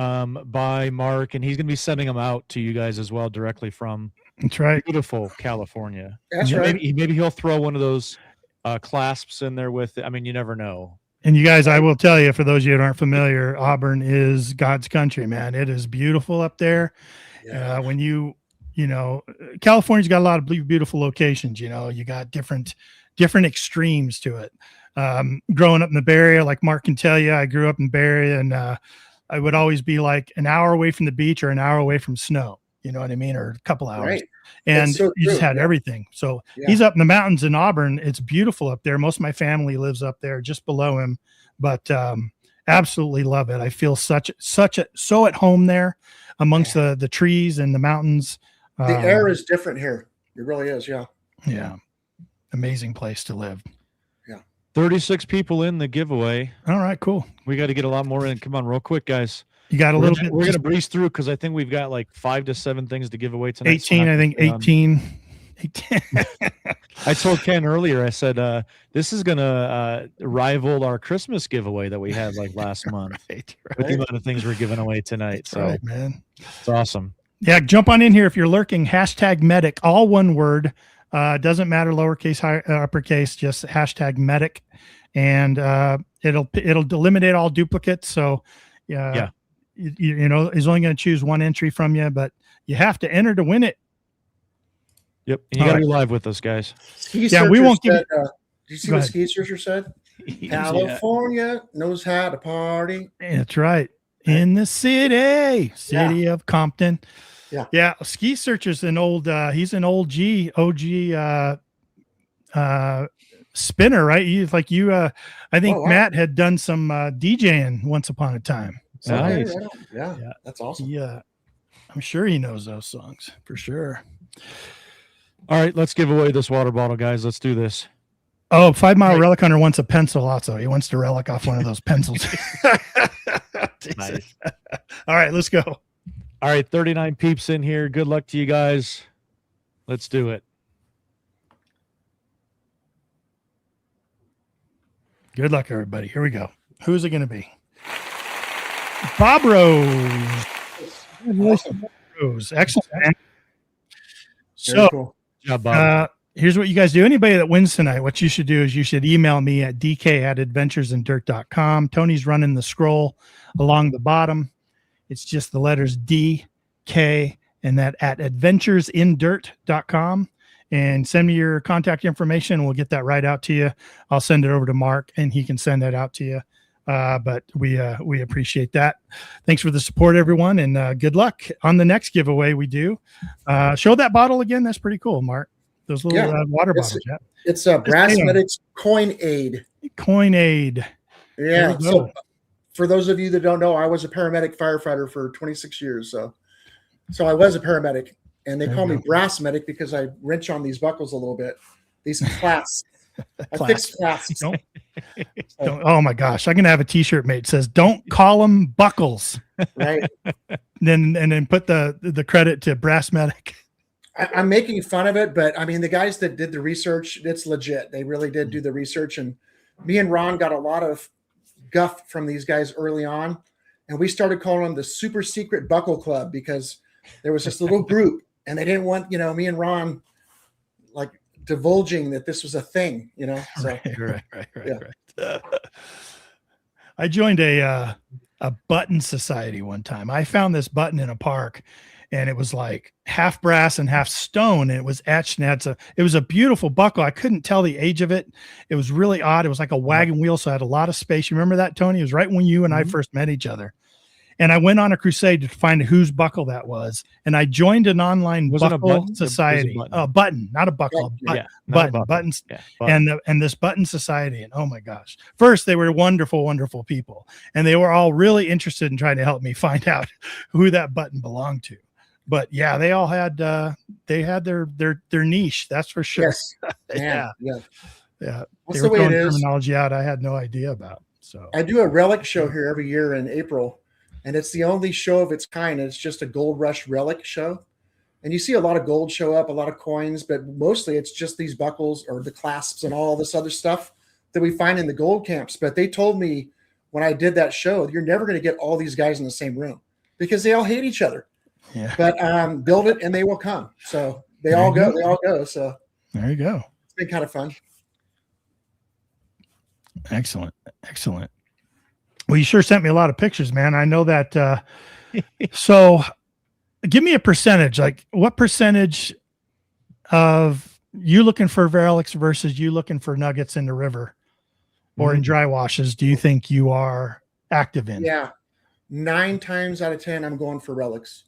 by Mark, and he's going to be sending them out to you guys as well directly from That's right. beautiful California. That's right. Maybe he'll throw one of those clasps in there with it. I mean, you never know. And you guys, I will tell you, for those of you that aren't familiar, Auburn is God's country, man. It is beautiful up there. Yeah. When you know, California's got a lot of beautiful locations. You know, you got different extremes to it. Growing up in the Bay Area, like Mark can tell you, I grew up in the Bay Area, and I would always be like an hour away from the beach or an hour away from snow. You know what I mean? Or a couple hours. Right. And That's so you just true. had Yeah. everything. So Yeah. he's up in the mountains in Auburn. It's beautiful up there. Most of my family lives up there just below him, but absolutely love it. I feel so at home there amongst the trees and the mountains. The air is different here. It really is. Yeah. Yeah. Amazing place to live. 36 people in the giveaway. All right, cool. We got to get a lot more in. Come on, real quick, guys. You got a little bit. We're going to breeze through because I think we've got like 5 to 7 things to give away tonight. 18, I think 18. 18. I told Ken earlier, I said, this is going to rival our Christmas giveaway that we had like last month Right. with the amount of things we're giving away tonight. That's So right, man. it's awesome. Yeah, jump on in here if you're lurking. Hashtag medic, all one word. Doesn't matter lowercase, uppercase, just hashtag medic, and it'll eliminate all duplicates. So Yeah. you know, he's only going to choose one entry from you, but you have to enter to win it. Yep. And you All got to be live with us, guys. Yeah, we won't give said, did you see Go what ahead. Ski Searcher said? California knows how to party. That's right. In the city of Compton. Yeah. Ski Searcher's an old, he's an OG spinner, right? He's like you, I think Oh, wow. Matt had done some DJing once upon a time. So Okay, Nice. right on. Yeah, Yeah. that's awesome. yeah, I'm sure he knows those songs for sure. All right, let's give away this water bottle, guys. Let's do this. Oh, 5 Mile Relic Hunter wants a pencil also. He wants to relic off one of those pencils. Nice. All right, let's go. All right, 39 peeps in here. Good luck to you guys. Let's do it. Good luck, everybody. Here we go. Who is it going to be? Bob Rose. Awesome. Rose. Excellent. Very So, cool. Good job, Bob. here's what you guys do. Anybody that wins tonight, what you should do is you should email me at dk@adventuresindirt.com. Tony's running the scroll along the bottom. It's just the letters D, K, and that at adventuresindirt.com. And send me your contact information. We'll get that right out to you. I'll send it over to Mark, and he can send that out to you. But we appreciate that. Thanks for the support, everyone, and good luck on the next giveaway we do. Show that bottle again. That's pretty cool, Mark. Those little water bottles. Yeah. It's a Brass Medics Coin Aid. Coin Aid. Yeah. So for those of you that don't know, I was a paramedic firefighter for 26 years. So I was a paramedic, and they call me Brass Medic because I wrench on these buckles a little bit. These clasps. I fix clasps. Don't, oh my gosh. I'm going to have a t-shirt made. It says, don't call them buckles. Right. Then put the credit to Brass Medic. I'm making fun of it, but I mean, the guys that did the research, it's legit. They really did do the research. And me and Ron got a lot of guff from these guys early on. And we started calling them the super secret buckle club because there was this little group and they didn't want, me and Ron like divulging that this was a thing, So, Right. I joined a button society one time. I found this button in a park, and it was like half brass and half stone, and it was etched, and it was a beautiful buckle. I couldn't tell the age of it. It was really odd. It was like a wagon wheel, so I had a lot of space. You remember that, Tony? It was right when you and I first met each other. And I went on a crusade to find whose buckle that was. And I joined an online buckle society. Button, not a buckle. Buttons. Yeah, and this button society. And oh my gosh. First, they were wonderful, wonderful people. And they were all really interested in trying to help me find out who that button belonged to. But yeah, they all had their niche. That's for sure. Yes. Yeah. That's the way it is. Terminology out I had no idea about. So I do a relic show here every year in April. And it's the only show of its kind. It's just a gold rush relic show. And you see a lot of gold show up, a lot of coins, but mostly it's just these buckles or the clasps and all this other stuff that we find in the gold camps. But they told me when I did that show, you're never going to get all these guys in the same room because they all hate each other. Yeah. But build it and they will come. So they all go. So there you go. It's been kind of fun. Excellent. Well, you sure sent me a lot of pictures, man. I know that. So give me a percentage. Like what percentage of you looking for relics versus you looking for nuggets in the river or in dry washes do you think you are active in? Yeah. 9 times out of 10, I'm going for relics.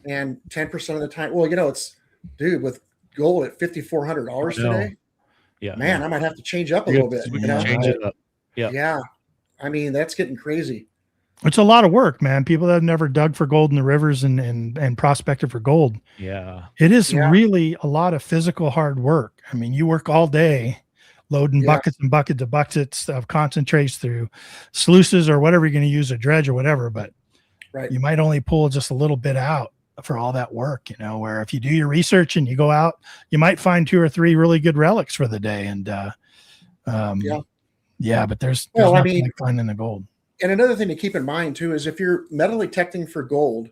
And 10% of the time, well, it's with gold at $5,400 today. Yeah. Man, I might have to change up a little bit. Change it up. Yeah. I mean, that's getting crazy. It's a lot of work, man. People that have never dug for gold in the rivers and prospected for gold. Yeah. It is really a lot of physical hard work. I mean, you work all day loading buckets and buckets of buckets of concentrates through sluices or whatever you're going to use, a dredge or whatever, but you might only pull just a little bit out for all that work, where if you do your research and you go out, you might find 2 or 3 really good relics for the day. And, but there's nothing like finding the gold. And another thing to keep in mind too is if you're metal detecting for gold,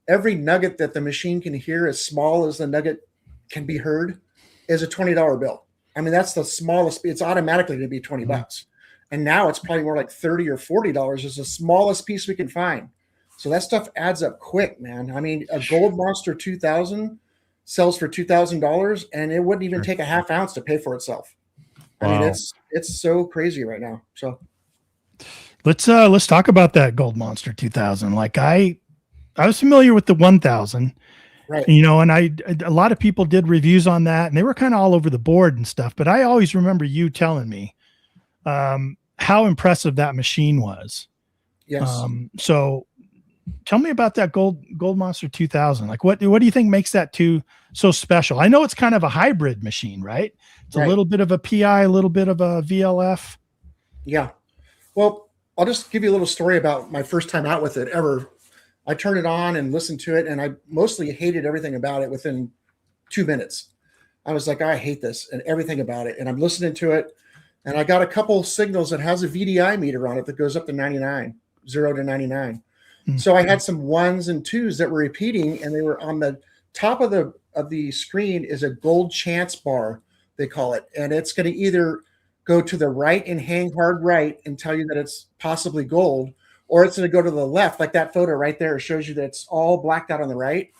every nugget that the machine can hear, as small as the nugget can be heard, is a $20 bill. I mean, that's the smallest. It's automatically going to be $20, and now it's probably more like $30 or $40 is the smallest piece we can find. So that stuff adds up quick, man. I mean, a Gold Monster 2000 sells for $2,000, and it wouldn't even take a half ounce to pay for itself. I mean, it's so crazy right now. So let's talk about that Gold Monster 2000. Like I was familiar with the 1000, right? And a lot of people did reviews on that, and they were kind of all over the board and stuff. But I always remember you telling me how impressive that machine was. Yes. So tell me about that Gold Monster 2000. Like what do you think makes that so special? I know it's kind of a hybrid machine, right? It's a little bit of a PI, a little bit of a VLF. Yeah. Well, I'll just give you a little story about my first time out with it ever. I turned it on and listened to it, and I mostly hated everything about it within 2 minutes. I was like, I hate this and everything about it. And I'm listening to it, and I got a couple signals that has a VDI meter on it that goes up to 99, 0 to 99. So I had some 1s and 2s that were repeating, and they were on the top of the screen is a gold chance bar, they call it. And it's going to either go to the right and hang hard right and tell you that it's possibly gold, or it's going to go to the left, like that photo right there shows you that it's all blacked out on the right.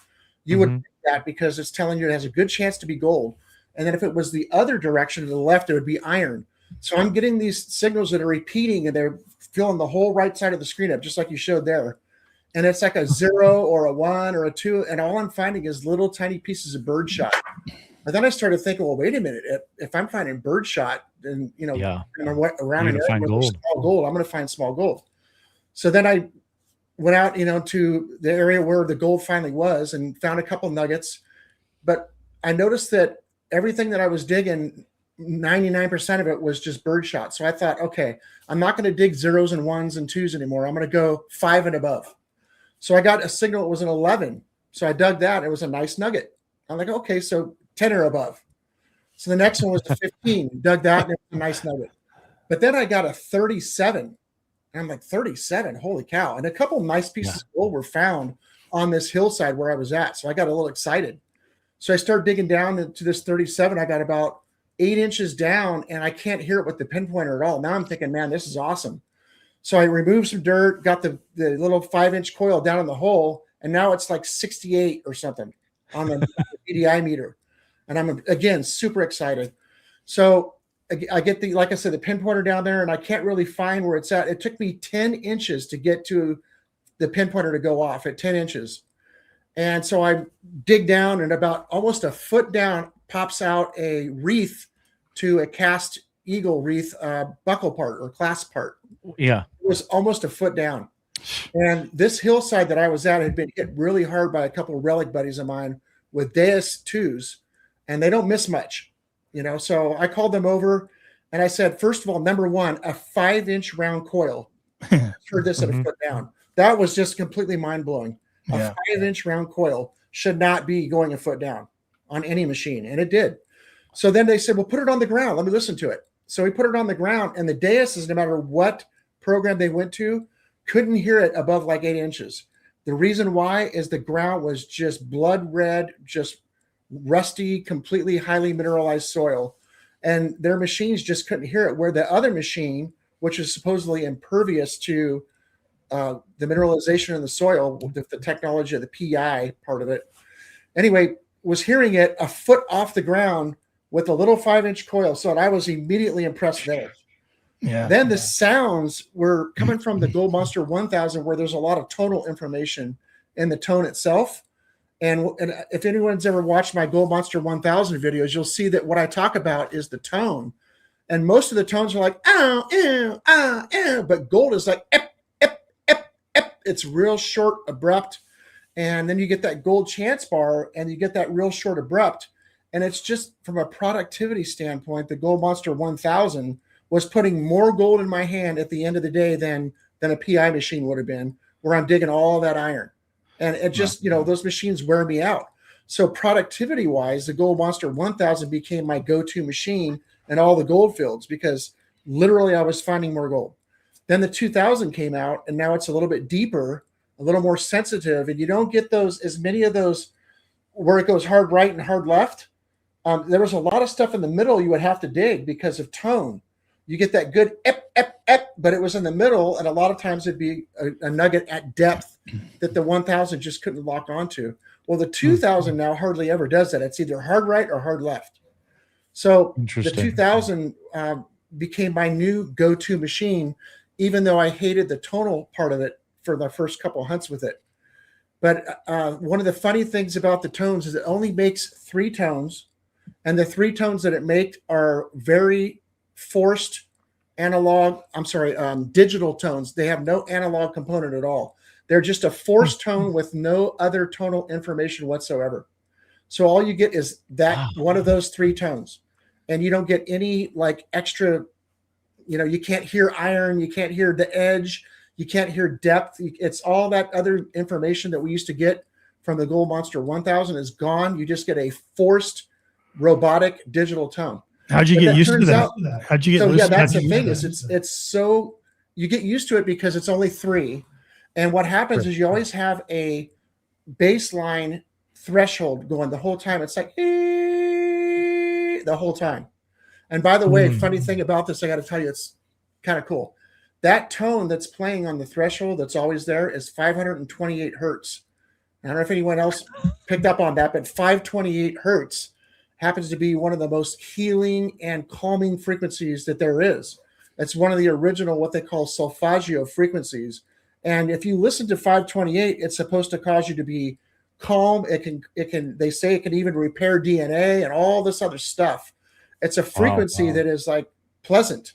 You would think that because it's telling you it has a good chance to be gold. And then if it was the other direction to the left, it would be iron. So I'm getting these signals that are repeating, and they're filling the whole right side of the screen up, just like you showed there. And it's like a 0 or a 1 or a 2. And all I'm finding is little tiny pieces of birdshot. And then I started thinking, well, wait a minute. If I'm finding birdshot, then, around an area with small gold, I'm going to find small gold. So then I went out, to the area where the gold finally was and found a couple nuggets. But I noticed that everything that I was digging, 99% of it was just birdshot. So I thought, okay, I'm not going to dig 0s and 1s and 2s anymore. I'm going to go 5 and above. So I got a signal. It was an 11. So I dug that. It was a nice nugget. I'm like, okay, so 10 or above. So the next one was a 15. Dug that, and it was a nice nugget. But then I got a 37. And I'm like, 37? Holy cow. And a couple of nice pieces of gold were found on this hillside where I was at. So I got a little excited. So I started digging down to this 37. I got about 8 inches down, and I can't hear it with the pinpointer at all. Now I'm thinking, man, this is awesome. So I removed some dirt, got the little 5-inch coil down in the hole, and now it's like 68 or something on the VDI meter. And I'm, again, super excited. So I get like I said, the pinpointer down there, and I can't really find where it's at. It took me 10 inches to get to the pinpointer to go off at 10 inches. And so I dig down, and about almost a foot down pops out a wreath to a cast eagle wreath buckle part or clasp part. Yeah. It was almost a foot down. And this hillside that I was at had been hit really hard by a couple of relic buddies of mine with Deus 2s, and they don't miss much, So I called them over, and I said, first of all, number one, a 5-inch round coil. Heard this at a foot down. That was just completely mind-blowing. A 5-inch round coil should not be going a foot down on any machine, and it did. So then they said, well, put it on the ground. Let me listen to it. So we put it on the ground, and the Deus, no matter what program they went to, couldn't hear it above like 8 inches. The reason why is the ground was just blood red, just rusty, completely highly mineralized soil. And their machines just couldn't hear it, where the other machine, which is supposedly impervious to the mineralization in the soil, with the technology of the PI part of it, anyway, was hearing it a foot off the ground with a little 5-inch coil. So I was immediately impressed there. Yeah. Then the sounds were coming from the Gold Monster 1000, where there's a lot of tonal information in the tone itself. And if anyone's ever watched my Gold Monster 1000 videos, you'll see that what I talk about is the tone. And most of the tones are like, oh, ew, ah, ew. But gold is like, ep, ep, ep, ep. It's real short, abrupt. And then you get that gold chance bar, and you get that real short, abrupt. And it's just from a productivity standpoint, the Gold Monster 1000 was putting more gold in my hand at the end of the day than a PI machine would have been, where I'm digging all that iron. And it just, those machines wear me out. So productivity wise, the Gold Monster 1000 became my go-to machine in all the gold fields, because literally I was finding more gold. Then the 2000 came out, and now it's a little bit deeper, a little more sensitive. And you don't get as many of those where it goes hard right and hard left. There was a lot of stuff in the middle you would have to dig because of tone. You get that good ep, ep, ep, but it was in the middle, and a lot of times it'd be a nugget at depth that the 1000 just couldn't lock onto. Well, the 2000 now hardly ever does that. It's either hard right or hard left. So the 2000 became my new go-to machine, even though I hated the tonal part of it for the first couple of hunts with it. But one of the funny things about the tones is it only makes 3 tones, and the 3 tones that it makes are very forced digital tones. They have no analog component at all. They're just a forced tone with no other tonal information whatsoever. So all you get is that one of those 3 tones, and you don't get any like extra, you can't hear iron, you can't hear the edge, you can't hear depth. It's all that other information that we used to get from the Gold Monster 1000 is gone. You just get a forced robotic digital tone. How'd you get used to that? How'd you get used to that? That's the thing is it's so you get used to it because it's only 3. And what happens is you always have a baseline threshold going the whole time. It's like the whole time. And by the way, funny thing about this, I got to tell you, it's kind of cool. That tone that's playing on the threshold that's always there is 528 hertz. I don't know if anyone else picked up on that, but 528 hertz happens to be one of the most healing and calming frequencies that there is. It's one of the original, what they call solfeggio frequencies. And if you listen to 528, it's supposed to cause you to be calm. They say it can even repair DNA and all this other stuff. It's a frequency that is like pleasant.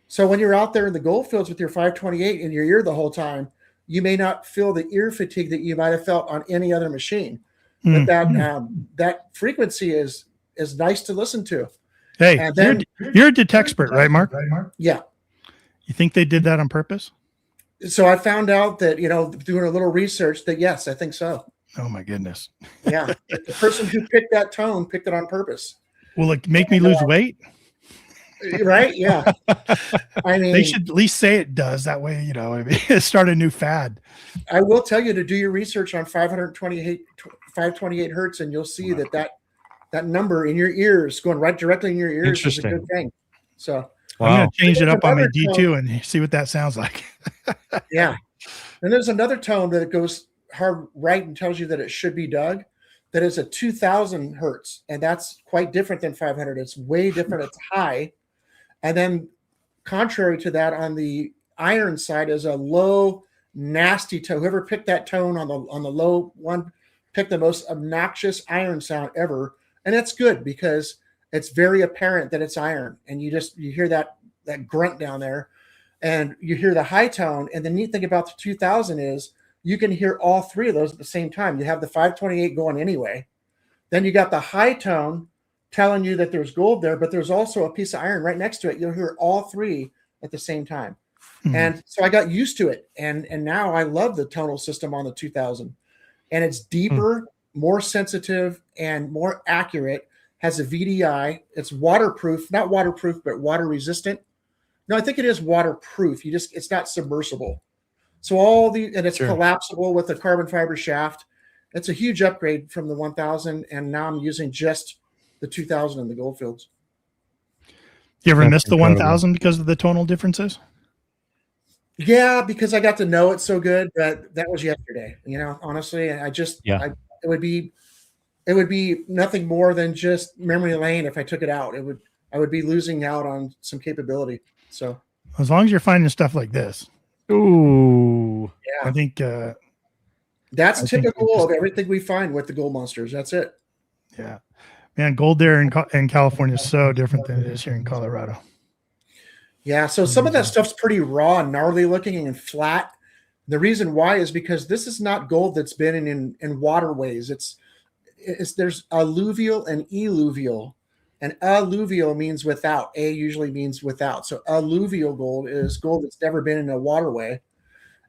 So when you're out there in the gold fields with your 528 in your ear the whole time, you may not feel the ear fatigue that you might have felt on any other machine. But that frequency is nice to listen to. Hey, you're a detector, right, Mark? Yeah. You think they did that on purpose? So I found out that, doing a little research that, yes, I think so. Oh my goodness. Yeah. The person who picked that tone picked it on purpose. Will it make me lose weight? Right. Yeah. I mean, they should at least say it does. That way, start a new fad. I will tell you to do your research on 528 hertz, and you'll see that number in your ears going right directly in your ears is a good thing. So I'm going to change it up on my D2 and see what that sounds like. Yeah. And there's another tone that goes hard right and tells you that it should be dug. That is a 2000 hertz. And that's quite different than 500. It's way different. It's high. And then contrary to that, on the iron side is a low, nasty tone. Whoever picked that tone on the low one picked the most obnoxious iron sound ever. And that's good because it's very apparent that it's iron. And you hear that grunt down there, and you hear the high tone. And the neat thing about the 2000 is you can hear all 3 of those at the same time. You have the 528 going anyway. Then you got the high tone telling you that there's gold there, but there's also a piece of iron right next to it. You'll hear all 3 at the same time. And so I got used to it. And now I love the tonal system on the 2000. And it's deeper, more sensitive, and more accurate. Has a VDI. It's waterproof, not waterproof, but water resistant. No, I think it is waterproof. It's not submersible. So and it's collapsible with a carbon fiber shaft. It's a huge upgrade from the 1000. And now I'm using just the 2000 in the goldfields. You ever missed the 1000 because of the tonal differences? Yeah, because I got to know it so good, but that was yesterday, honestly. And it would be nothing more than just memory lane. If I took it out, I would be losing out on some capability. So as long as you're finding stuff like this. Ooh. Yeah. I think that's typical of everything we find with the gold monsters. That's it. Yeah. Man, gold there in California is so different than it is here in Colorado. Yeah, so some of that stuff's pretty raw and gnarly looking and flat. The reason why is because this is not gold that's been in waterways. There's alluvial and eluvial. And alluvial means without. A usually means without. So alluvial gold is gold that's never been in a waterway.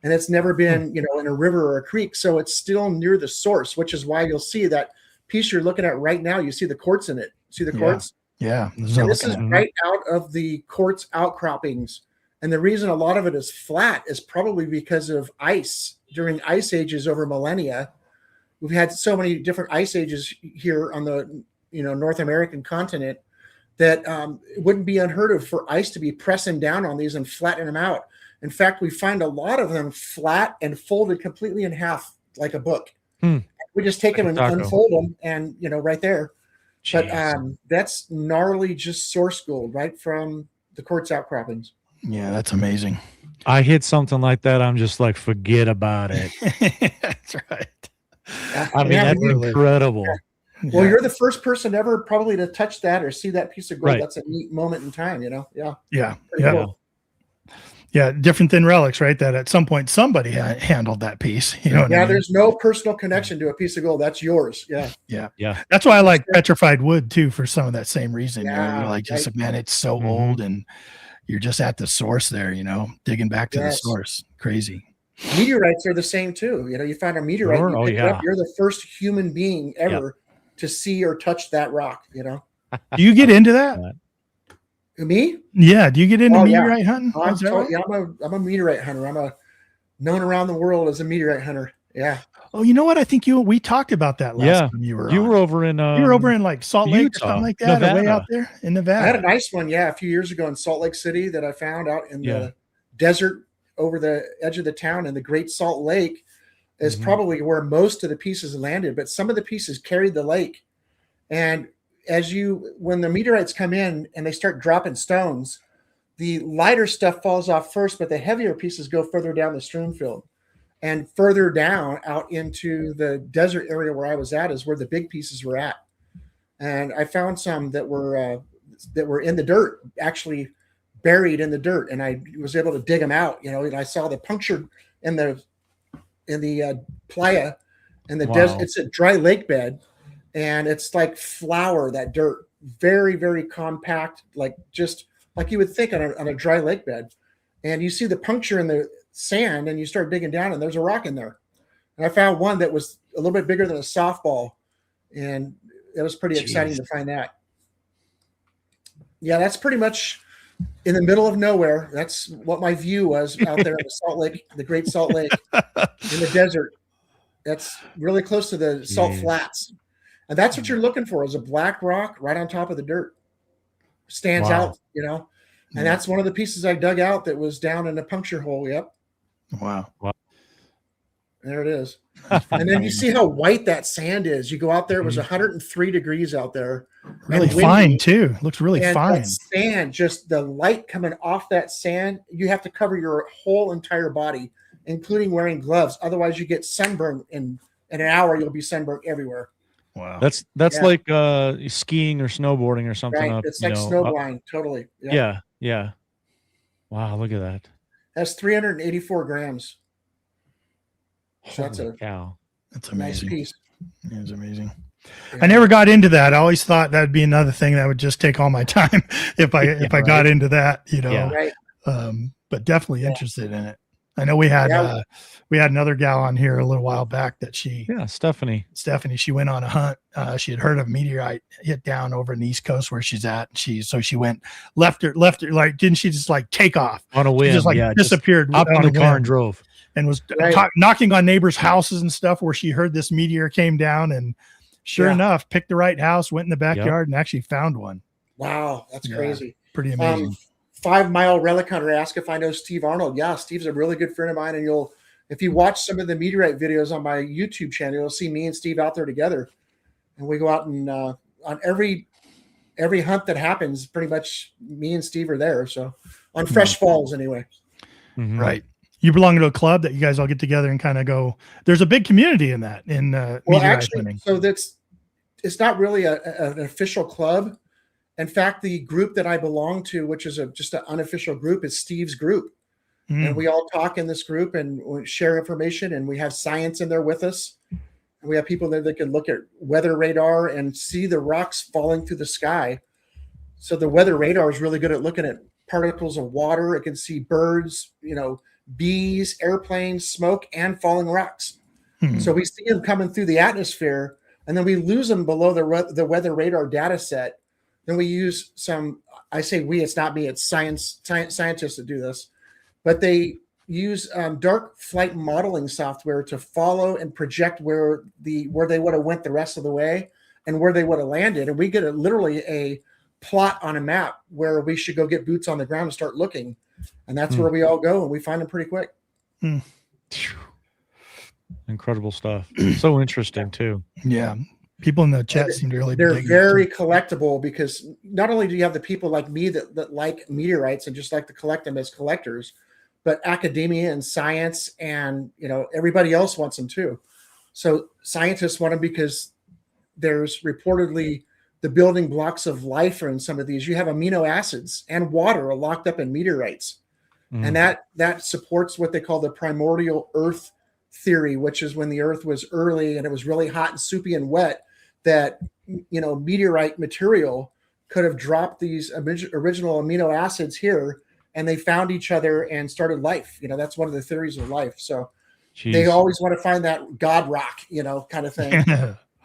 And it's never been, in a river or a creek. So it's still near the source, which is why you'll see that piece you're looking at right now. You see the quartz in it. See the quartz? Yeah. This is right out of the quartz outcroppings. And the reason a lot of it is flat is probably because of ice during ice ages over millennia. We've had so many different ice ages here on the North American continent that it wouldn't be unheard of for ice to be pressing down on these and flattening them out. In fact, we find a lot of them flat and folded completely in half like a book. We just take them and unfold them and, right there. Jeez. But that's gnarly, just source gold right from the quartz outcroppings. Yeah, that's amazing. I hit something like that. I'm just like, forget about it. That's right. I mean, that's incredible. Yeah. Well, you're the first person ever probably to touch that or see that piece of gold. Right. That's a neat moment in time, Yeah. Yeah. Cool. Yeah, different than relics, right? That at some point somebody handled that piece. You know what I mean? There's no personal connection to a piece of gold. That's yours. Yeah. That's why I like petrified wood too, for some of that same reason. Yeah, you're like, just man, it's so old, and you're just at the source there. Digging back to the source. Crazy. Meteorites are the same too. You find a meteorite, you pick it up, you're the first human being ever to see or touch that rock. Do you get into that? Me? Yeah. Do you get into meteorite hunting? I'm a meteorite hunter. I'm known around the world as a meteorite hunter. Yeah. Oh, you know what? I think we talked about that last time you were over in like Salt Lake or something like that, or way out there in Nevada. I had a nice one, a few years ago in Salt Lake City that I found out in the desert over the edge of the town. And the Great Salt Lake is probably where most of the pieces landed, but some of the pieces carried the lake. And when the meteorites come in and they start dropping stones, the lighter stuff falls off first, but the heavier pieces go further down the stream field. And further down out into the desert area where I was at is where the big pieces were at. And I found some that were in the dirt, actually buried in the dirt. And I was able to dig them out, and I saw the puncture in the playa and the desert. It's a dry lake bed, and it's like flour, that dirt, very, very compact, like just like you would think on a dry lake bed. And you see the puncture in the sand, and you start digging down, and there's a rock in there. And I found one that was a little bit bigger than a softball, and it was pretty exciting to find that. Yeah, that's pretty much in the middle of nowhere. That's what my view was out there in the Salt Lake, the Great Salt Lake, in the desert. That's really close to the salt flats. And that's what you're looking for, is a black rock right on top of the dirt. Stands out, And that's one of the pieces I dug out that was down in a puncture hole. Yep. Wow. There it is. And then you see how white that sand is. You go out there, it was 103 degrees out there. Really fine too. Looks really fine. Sand, just the light coming off that sand, you have to cover your whole entire body, including wearing gloves. Otherwise you get sunburn in an hour. You'll be sunburned everywhere. Wow. That's like skiing or snowboarding or something. Right. It's like snowblind. Totally. Yeah. Wow. Look at that. That's 384 grams. So that's a cow. That's amazing. Nice piece. It's amazing. Yeah. I never got into that. I always thought that'd be another thing that would just take all my time if I got into that, Right. But definitely interested in it. I know we had another gal on here a little while back that Stephanie, she went on a hunt. She had heard of a meteorite hit down over in the East Coast where she's at. She went left her, like, didn't she just like take off on a whim? She just disappeared, hopped on the car and drove, and was knocking on neighbors' houses and stuff where she heard this meteor came down, and sure enough, picked the right house, went in the backyard and actually found one. Wow. That's crazy. Pretty amazing. 5 Mile Relic Hunter asked if I know Steve Arnold. Yeah, Steve's a really good friend of mine, and if you watch some of the meteorite videos on my YouTube channel, you'll see me and Steve out there together, and we go out and on every hunt that happens, pretty much me and Steve are there. So on Fresh Falls, anyway. Mm-hmm. Right. You belong to a club that you guys all get together and kind of go. There's a big community in that meteorite hunting. So it's not really an official club. In fact, the group that I belong to, which is just an unofficial group, is Steve's group. And we all talk in this group and we share information, and we have science in there with us. And we have people there that can look at weather radar and see the rocks falling through the sky. So the weather radar is really good at looking at particles of water. It can see birds, bees, airplanes, smoke, and falling rocks. So we see them coming through the atmosphere, and then we lose them below the weather radar data set. Then we use I say we, it's not me, it's scientists that do this, but they use dark flight modeling software to follow and project where they would have went the rest of the way and where they would have landed. And we get literally a plot on a map where we should go get boots on the ground and start looking. And that's where we all go, and we find them pretty quick. Incredible stuff. So interesting too. Yeah. People in the chat seem to really be they're very collectible, because not only do you have the people like me that like meteorites and just like to collect them as collectors, but academia and science and everybody else wants them too. So scientists want them because there's reportedly the building blocks of life are in some of these. You have amino acids and water are locked up in meteorites. And that supports what they call the primordial earth theory, which is when the earth was early and it was really hot and soupy and wet, that, meteorite material could have dropped these original amino acids here, and they found each other and started life. That's one of the theories of life. So they always want to find that God rock, kind of thing.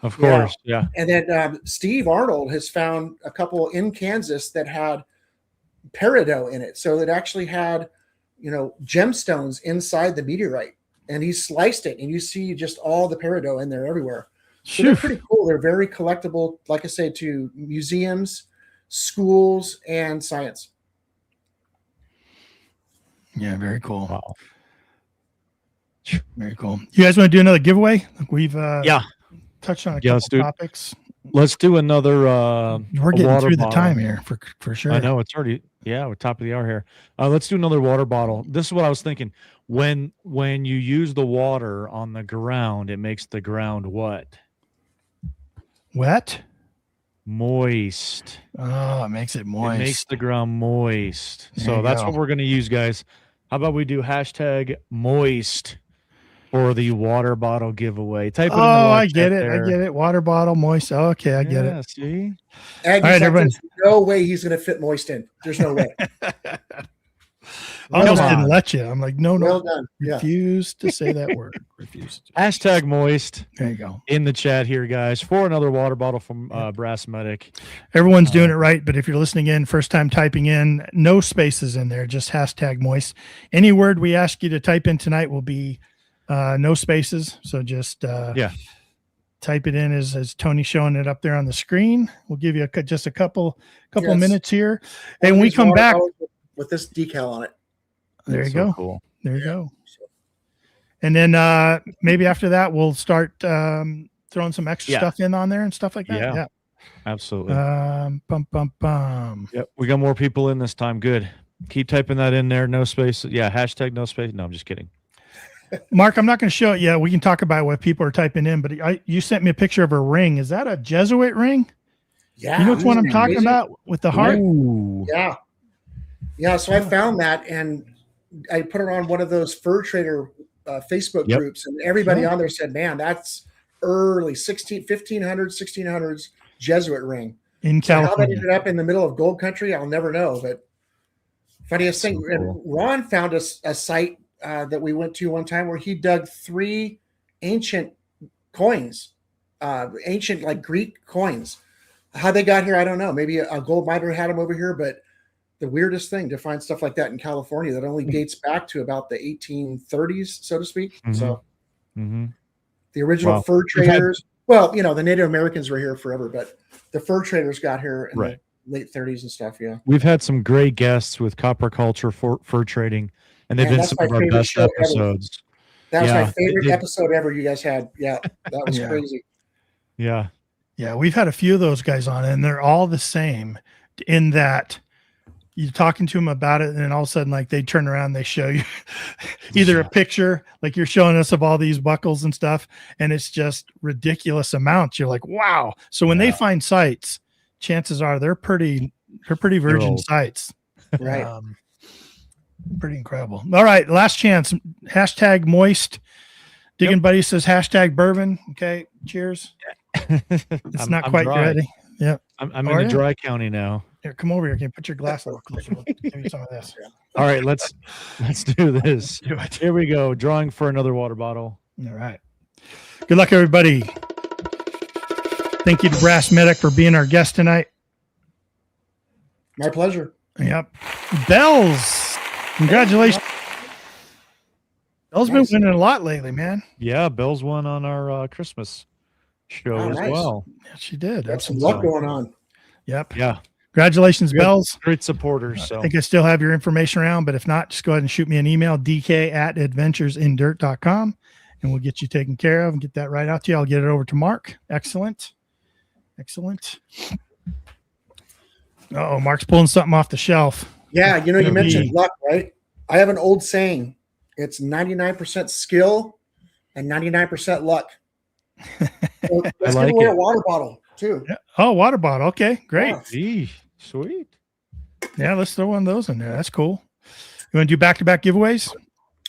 Of course. Yeah. And then Steve Arnold has found a couple in Kansas that had peridot in it. So it actually had, gemstones inside the meteorite, and he sliced it and you see just all the peridot in there everywhere. So they're pretty cool. They're very collectible, like I say, to museums, schools, and science. Yeah, very cool. Wow. Very cool. You guys want to do another giveaway? We've touched on a couple topics. Let's do another. We're getting through the time here for sure. I know it's already. Yeah, we're top of the hour here. Let's do another water bottle. This is what I was thinking. When you use the water on the ground, it makes the ground what? Wet? Moist. Oh, it makes it moist. It makes the ground moist. So that's what we're going to use, guys. How about we do #moist for the water bottle giveaway? Type it in the I get it. There. I get it. Water bottle moist. Oh, okay, I get it. See? And all right, everyone. There's no way he's going to fit moist in. There's no way. I almost didn't let you. I'm like, no. Well done. Refuse to say that word. Refuse. #moist. There you go. In the chat here, guys, for another water bottle from Brass Medic. Everyone's doing it right, but if you're listening in, first time typing in, no spaces in there, just #moist. Any word we ask you to type in tonight will be no spaces. So just type it in as Tony's showing it up there on the screen. We'll give you just a couple minutes here. And we come back with this decal on it. There you go. Cool. There you go. And then maybe after that, we'll start throwing some extra stuff in on there and stuff like that. Yeah. Absolutely. Yep. We got more people in this time. Good. Keep typing that in there. No space. Yeah. #no space. No, I'm just kidding. Mark, I'm not going to show it yet. We can talk about what people are typing in, but you sent me a picture of a ring. Is that a Jesuit ring? Yeah. You know which one I'm talking about with the heart? Ooh. Yeah. Yeah. So I found that and I put it on one of those fur trader Facebook groups, and everybody on there said, man, that's early 1500s, 1600s Jesuit ring. In California. How that ended up in the middle of gold country, I'll never know. But funniest thing, and Ron found a site that we went to one time where he dug 3 ancient coins, ancient like Greek coins. How they got here, I don't know. Maybe a gold miner had them over here, but the weirdest thing to find stuff like that in California that only dates back to about the 1830s, so to speak. Mm-hmm. So mm-hmm. The original fur traders, the Native Americans were here forever, but the fur traders got here in the late 30s and stuff. Yeah. We've had some great guests with copper culture, fur trading, and they've been some of our best episodes. That was my favorite episode ever you guys had. Yeah. That was crazy. Yeah. Yeah. We've had a few of those guys on, and they're all the same in that you're talking to them about it, and then all of a sudden, like, they turn around, they show you either a picture, like you're showing us of all these buckles and stuff, and it's just ridiculous amounts. You're like, wow. So when they find sites, chances are they're pretty virgin sites. Right. Pretty incredible. All right. Last chance. #moist. Digging Buddy says #bourbon. Okay. Cheers. It's not quite ready. Yeah. I'm in the dry county now. Here, come over here. Can you put your glass a little closer? Give me some of this. All right, let's do this. Here we go. Drawing for another water bottle. All right. Good luck, everybody. Thank you to Brass Medic for being our guest tonight. My pleasure. Yep. Bells. Congratulations. Bell's been winning a lot lately, man. Yeah, Bell's won on our Christmas show as well. Yeah, she did. That's some luck going on. Yep. Yeah. Congratulations, Bells. Great supporters. So I think I still have your information around, but if not, just go ahead and shoot me an email, dk@adventuresindirt.com, and we'll get you taken care of and get that right out to you. I'll get it over to Mark. Excellent. Oh, Mark's pulling something off the shelf. Yeah, you mentioned luck, right? I have an old saying. It's 99% skill and 99% luck. So let's give away a water bottle too. Yeah. Oh, water bottle. Okay, great. Yeah. Sweet. Yeah, let's throw one of those in there. That's cool. You want to do back-to-back giveaways?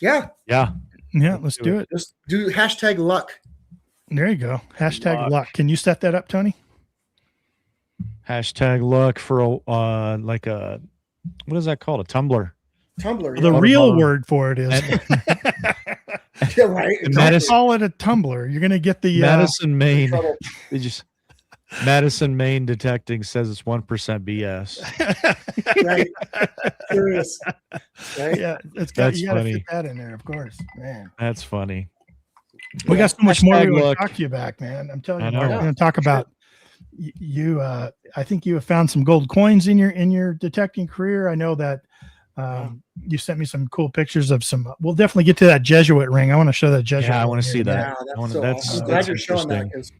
Yeah. Yeah. Yeah, let's do it. Just do hashtag luck. There you go. Hashtag luck. Can you set that up, Tony? Hashtag luck for like a, what is that called? A tumbler. Tumbler. The real word for it is. Yeah, right. Don't call it a tumbler. You're going to get the Madison, Maine. Madison, Maine detecting says it's 1% BS. Right. Serious. Right? Yeah, you got to fit that in there, of course. Man, that's funny. We got so much more we want to talk to you back, man. I'm telling you, we're going to talk about you. I think you have found some gold coins in your detecting career. I know that you sent me some cool pictures of some. We'll definitely get to that Jesuit ring. I want to show that Jesuit. Yeah, I want to see that. Yeah, that's I'm glad you're showing that because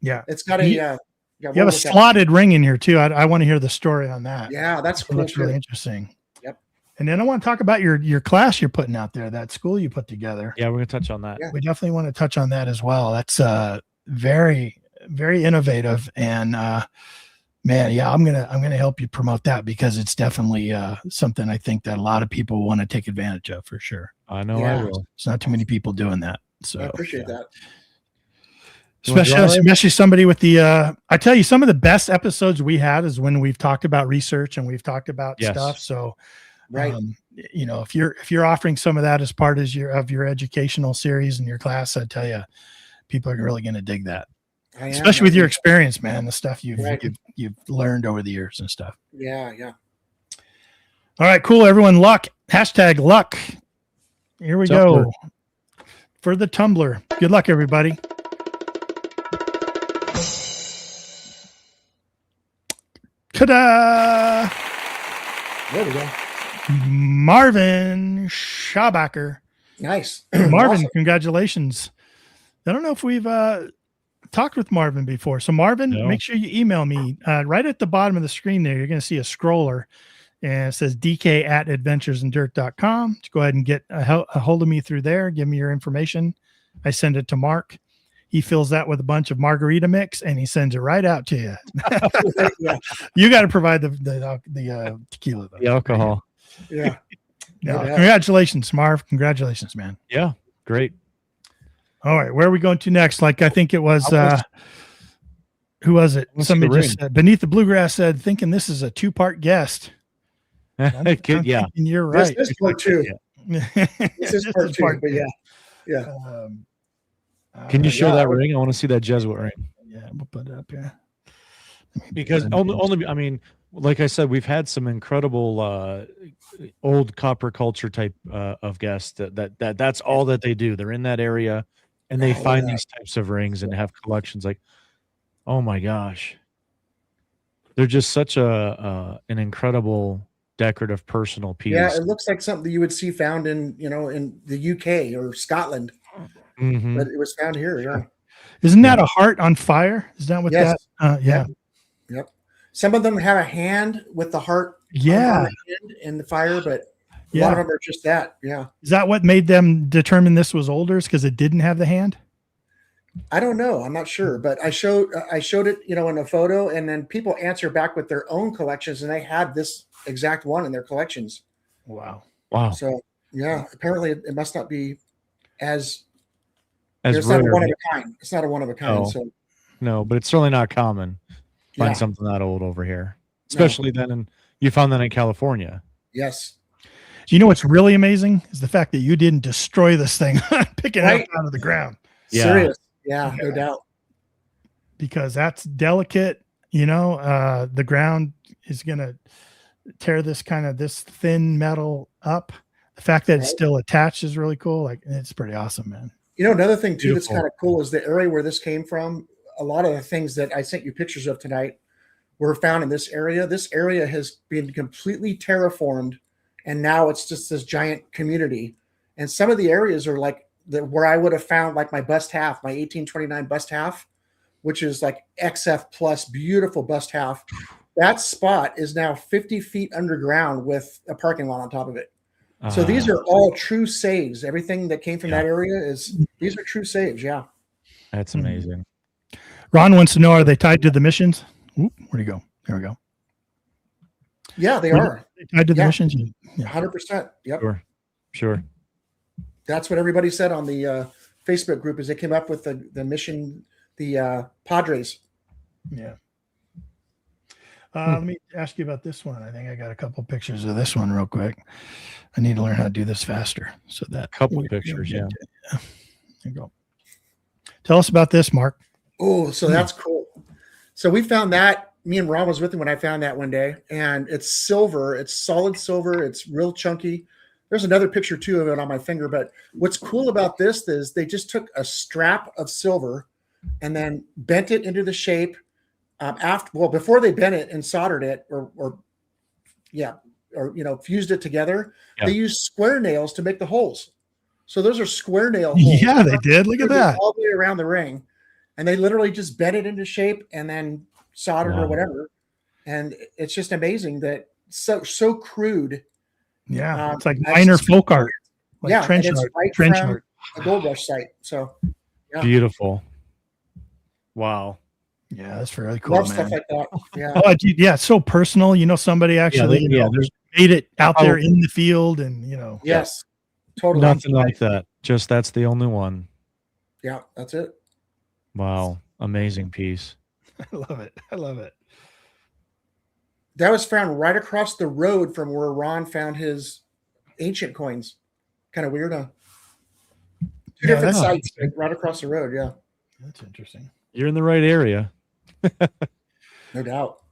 it's got a. You have a slotted ring in here too. I want to hear the story on that. Yeah, that's cool. That's really interesting. Yep. And then I want to talk about your class you're putting out there, that school you put together. Yeah, we're gonna touch on that. Yeah. We definitely want to touch on that as well. That's very, very innovative. And man, yeah, I'm gonna help you promote that because it's definitely something I think that a lot of people want to take advantage of for sure. I know I will. It's not too many people doing that. So I appreciate that. Especially somebody with the I tell you, some of the best episodes we had is when we've talked about research and we've talked about stuff. So right. If you're offering some of that as part of your educational series and your class, I tell you, people are really going to dig that. Especially with your experience, man, the stuff you've learned over the years and stuff. Yeah. All right, cool. Everyone, luck. Hashtag luck. Here we go for the tumbler. Good luck, everybody. Ta-da! There we go. Marvin Schabacher. Nice. Marvin, awesome. Congratulations. I don't know if we've talked with Marvin before. So Marvin, make sure you email me right at the bottom of the screen there. You're going to see a scroller and it says dk@adventuresindirt.com. Go ahead and get a hold of me through there. Give me your information. I send it to Mark. He fills that with a bunch of margarita mix and he sends it right out to you. Yeah. You got to provide the tequila, though. The alcohol. Yeah. Congratulations, Marv. Congratulations, man. Yeah. Great. All right. Where are we going to next? Like, I think it was, who was it? Somebody just said, Beneath the Bluegrass said, thinking this is a 2-part guest. Yeah. You're right. This is part 2. Yeah. This is part 2, but yeah. Yeah. Can you show that ring? I want to see that Jesuit ring. Yeah, we'll put it up here. Because only, I mean, like I said, we've had some incredible old copper culture type of guests that's all that they do. They're in that area and they find these types of rings and have collections. Like, oh my gosh, they're just such an incredible decorative personal piece. Yeah, it looks like something that you would see found in the UK or Scotland. Mm-hmm. But it was found here. Yeah. Isn't that a heart on fire? Is that what that? Yeah. Yep. Some of them have a hand with the heart. Yeah. In the fire, but a lot of them are just that. Yeah. Is that what made them determine this was older? Because it didn't have the hand? I don't know. I'm not sure, but I showed it, in a photo, and then people answer back with their own collections, and they had this exact one in their collections. Wow. So yeah, apparently it must not be as it's not a one of a kind. It's not a one of a kind. No. So no, but it's certainly not common to find something that old over here, especially then. You found that in California. Yes. Do you know what's really amazing is the fact that you didn't destroy this thing picking it up out of the ground. Yeah. Serious. Yeah, no doubt. Because that's delicate. The ground is going to tear this thin metal up. The fact that it's still attached is really cool. Like, it's pretty awesome, man. Another thing too that's kind of cool is the area where this came from. A lot of the things that I sent you pictures of tonight were found in this area. This area has been completely terraformed, and now it's just this giant community. And some of the areas are like where I would have found like my bust half, my 1829 bust half, which is like XF plus, beautiful bust half. That spot is now 50 feet underground with a parking lot on top of it. So these are all true saves. Everything that came from that area these are true saves. Yeah. That's amazing. Ron wants to know, are they tied to the missions? Where'd he go? There we go. Yeah, they are. Tied to the missions? Yeah. 100%. Yep. Sure. That's what everybody said on the Facebook group as they came up with the mission, the Padres. Yeah. Let me ask you about this one. I think I got a couple pictures of this one real quick. I need to learn how to do this faster. So that couple pictures, yeah. There you go. Tell us about this, Mark. Oh, so that's cool. So we found that. Me and Ron was with him when I found that one day, and it's silver. It's solid silver. It's real chunky. There's another picture too of it on my finger. But what's cool about this is they just took a strap of silver and then bent it into the shape. Before they bent it and soldered it, or fused it together, they used square nails to make the holes. So those are square nail holes. Yeah, they did. Look at that. All the way around the ring, and they literally just bent it into shape and then soldered or whatever. And it's just amazing that so crude. Yeah, it's like minor folk art. Like trench art. Trench art. A gold rush site. So beautiful. Wow. Yeah, that's very cool. Love stuff like that. Yeah. Oh, yeah, it's so personal. Somebody actually made it out there in the field, and Yes, totally. Nothing like that. Just that's the only one. Yeah, that's it. Wow, amazing piece. I love it. That was found right across the road from where Ron found his ancient coins. Kind of weird, huh? Two different sites right across the road. Yeah, that's interesting. You're in the right area. No doubt.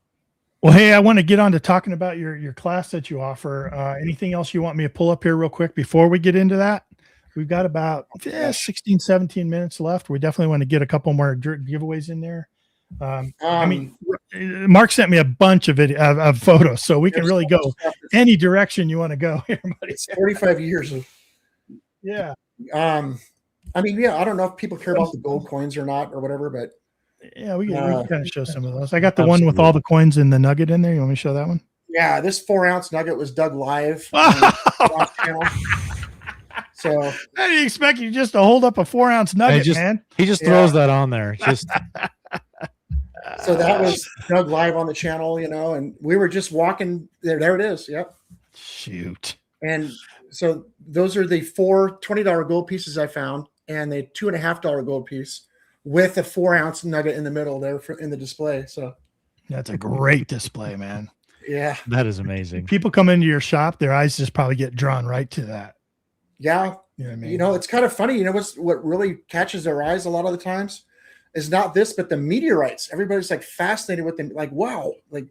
Well, hey, I want to get on to talking about your class that you offer. Anything else you want me to pull up here real quick before we get into that? We've got about 16, 17 minutes left. We definitely want to get a couple more giveaways in there. Mark sent me a bunch of photos, so we can really go any direction you want to go here, buddy. It's 45 years of. Yeah. I don't know if people care about the gold coins or not or whatever, but yeah, we can kind of show some of those. I got the one with all the coins and the nugget in there. You want me to show that one? Yeah, this 4-ounce nugget was dug live. So I didn't expect you just to hold up a 4-ounce nugget, man. He just throws that on there. Just so that was dug live on the channel, and we were just walking there. There it is. Yep. Shoot. And so those are the 4 $20 gold pieces I found, and the $2.50 gold piece with a 4-ounce nugget in the middle there in the display. So that's a great display, man. Yeah, that is amazing. People come into your shop, their eyes just probably get drawn right to that. Yeah, you know what I mean? It's kind of funny. What really catches their eyes a lot of the times is not this, but the meteorites. Everybody's like fascinated with them. Like, wow, like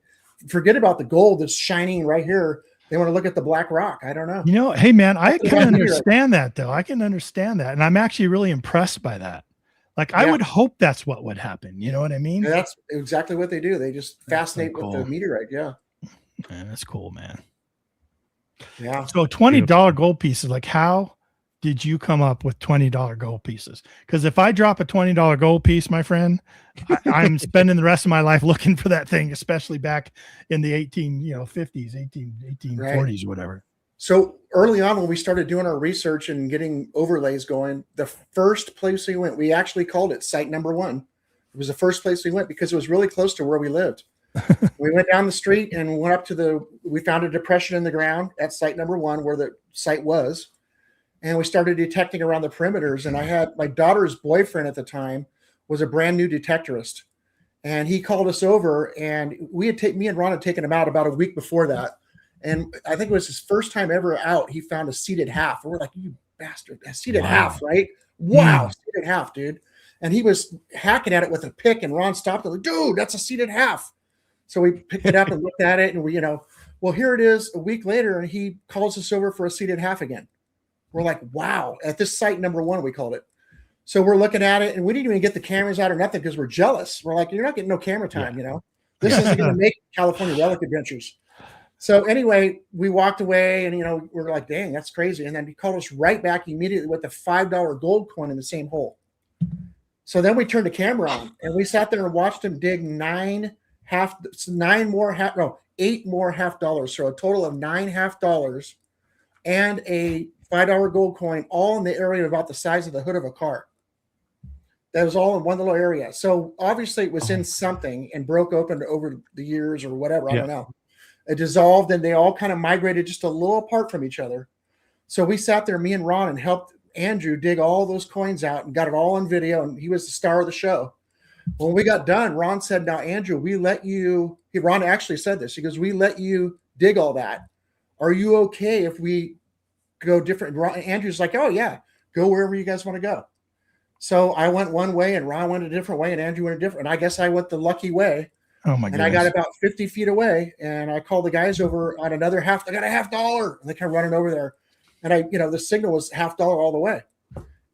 forget about the gold that's shining right here. They want to look at the black rock. I don't know. Hey man, I can understand that though. I can understand that. And I'm actually really impressed by that. Like I would hope that's what would happen. You know what I mean? Yeah, that's exactly what they do. They just fascinate with the meteorite. Yeah. Man, that's cool, man. Yeah. So $20 gold pieces, like how did you come up with $20 gold pieces? Because if I drop a $20 gold piece, my friend, I'm spending the rest of my life looking for that thing, especially back in the 1840s, right. Whatever. So early on when we started doing our research and getting overlays going, the first place we went, we actually called it site number 1. It was the first place we went because it was really close to where we lived. We went down the street and went up we found a depression in the ground at site number 1 where the site was. And we started detecting around the perimeters. And I had my daughter's boyfriend at the time was a brand new detectorist. And he called us over, and me and Ron had taken him out about a week before that. And I think it was his first time ever out. He found a seated half. And we're like, you bastard, a seated half, right? Wow, seated half, dude. And he was hacking at it with a pick, and Ron stopped and like, dude, that's a seated half. So we picked it up and looked at it, and we, well, here it is a week later, and he calls us over for a seated half again. We're like, wow, at this site number 1, we called it. So we're looking at it, and we didn't even get the cameras out or nothing because we're jealous. We're like, you're not getting no camera time, This isn't going to make California Relic Adventures. So anyway, we walked away, and, we're like, dang, that's crazy. And then he called us right back immediately with a $5 gold coin in the same hole. So then we turned the camera on, and we sat there and watched him dig 8 more half dollars. So a total of 9 half dollars and a $5 gold coin, all in the area about the size of the hood of a car. That was all in one little area. So obviously it was in something and broke open over the years or whatever. I don't know. it dissolved, and they all kind of migrated just a little apart from each other. So we sat there, me and Ron, and helped Andrew dig all those coins out and got it all on video, and he was the star of the show. When we got done, Ron said, now, Andrew, Ron actually said this. He goes, we let you dig all that. Are you okay if we go different? Andrew's like, oh, yeah, go wherever you guys want to go. So I went one way, and Ron went a different way, and Andrew went a different. And I guess I went the lucky way. Oh, my goodness. And I got about 50 feet away, and I called the guys over on another I got a $50. And they come running over there. And the signal was $50 all the way.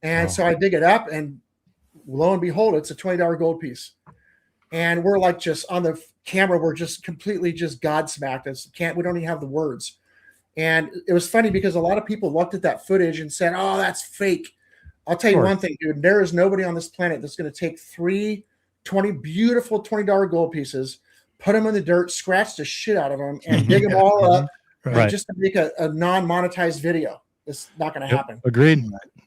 And so I dig it up, and lo and behold, it's a $20 gold piece. And we're like, just on the camera, we're just completely just godsmacked. We don't even have the words. And it was funny because a lot of people looked at that footage and said, oh, that's fake. I'll tell you one thing, dude. There is nobody on this planet that's going to take 3 beautiful $20 gold pieces, put them in the dirt, scratch the shit out of them, and dig them all up just to make a non-monetized video. It's not going to happen. Agreed.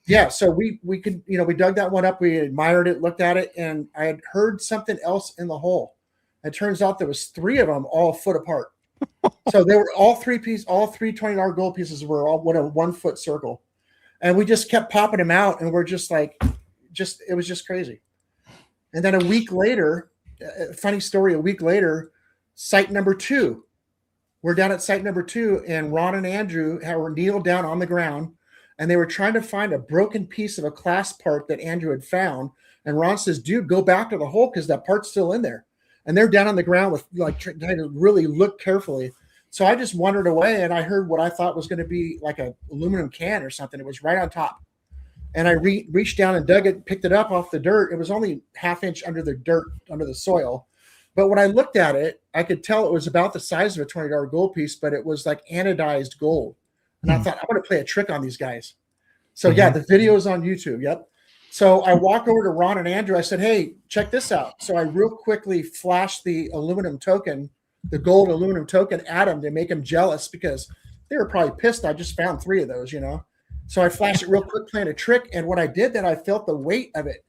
Yeah, so we could, we dug that one up, we admired it, looked at it, and I had heard something else in the hole. It turns out there was 3 of them all a foot apart. So they were all three $20 gold pieces were all in a 1 foot circle. And we just kept popping them out, and we're just like, it was just crazy. And then a week later, funny story, a week later, site number 2. We're down at site number 2, and Ron and Andrew were kneeled down on the ground, and they were trying to find a broken piece of a clasp part that Andrew had found. And Ron says, dude, go back to the hole because that part's still in there. And they're down on the ground with trying to really look carefully. So I just wandered away, and I heard what I thought was going to be like an aluminum can or something. It was right on top. And I reached down and dug it, picked it up off the dirt. It was only ½ inch under the dirt, under the soil. But when I looked at it, I could tell it was about the size of a $20 gold piece, but it was like anodized gold. And I thought, I'm going to play a trick on these guys. So yeah, the video is on YouTube. Yep. So I walked over to Ron and Andrew. I said, hey, check this out. So I real quickly flashed the aluminum token, the gold aluminum token at them to make them jealous because they were probably pissed. I just found 3 of those, So I flashed it real quick, playing a trick. And when I did that, I felt the weight of it.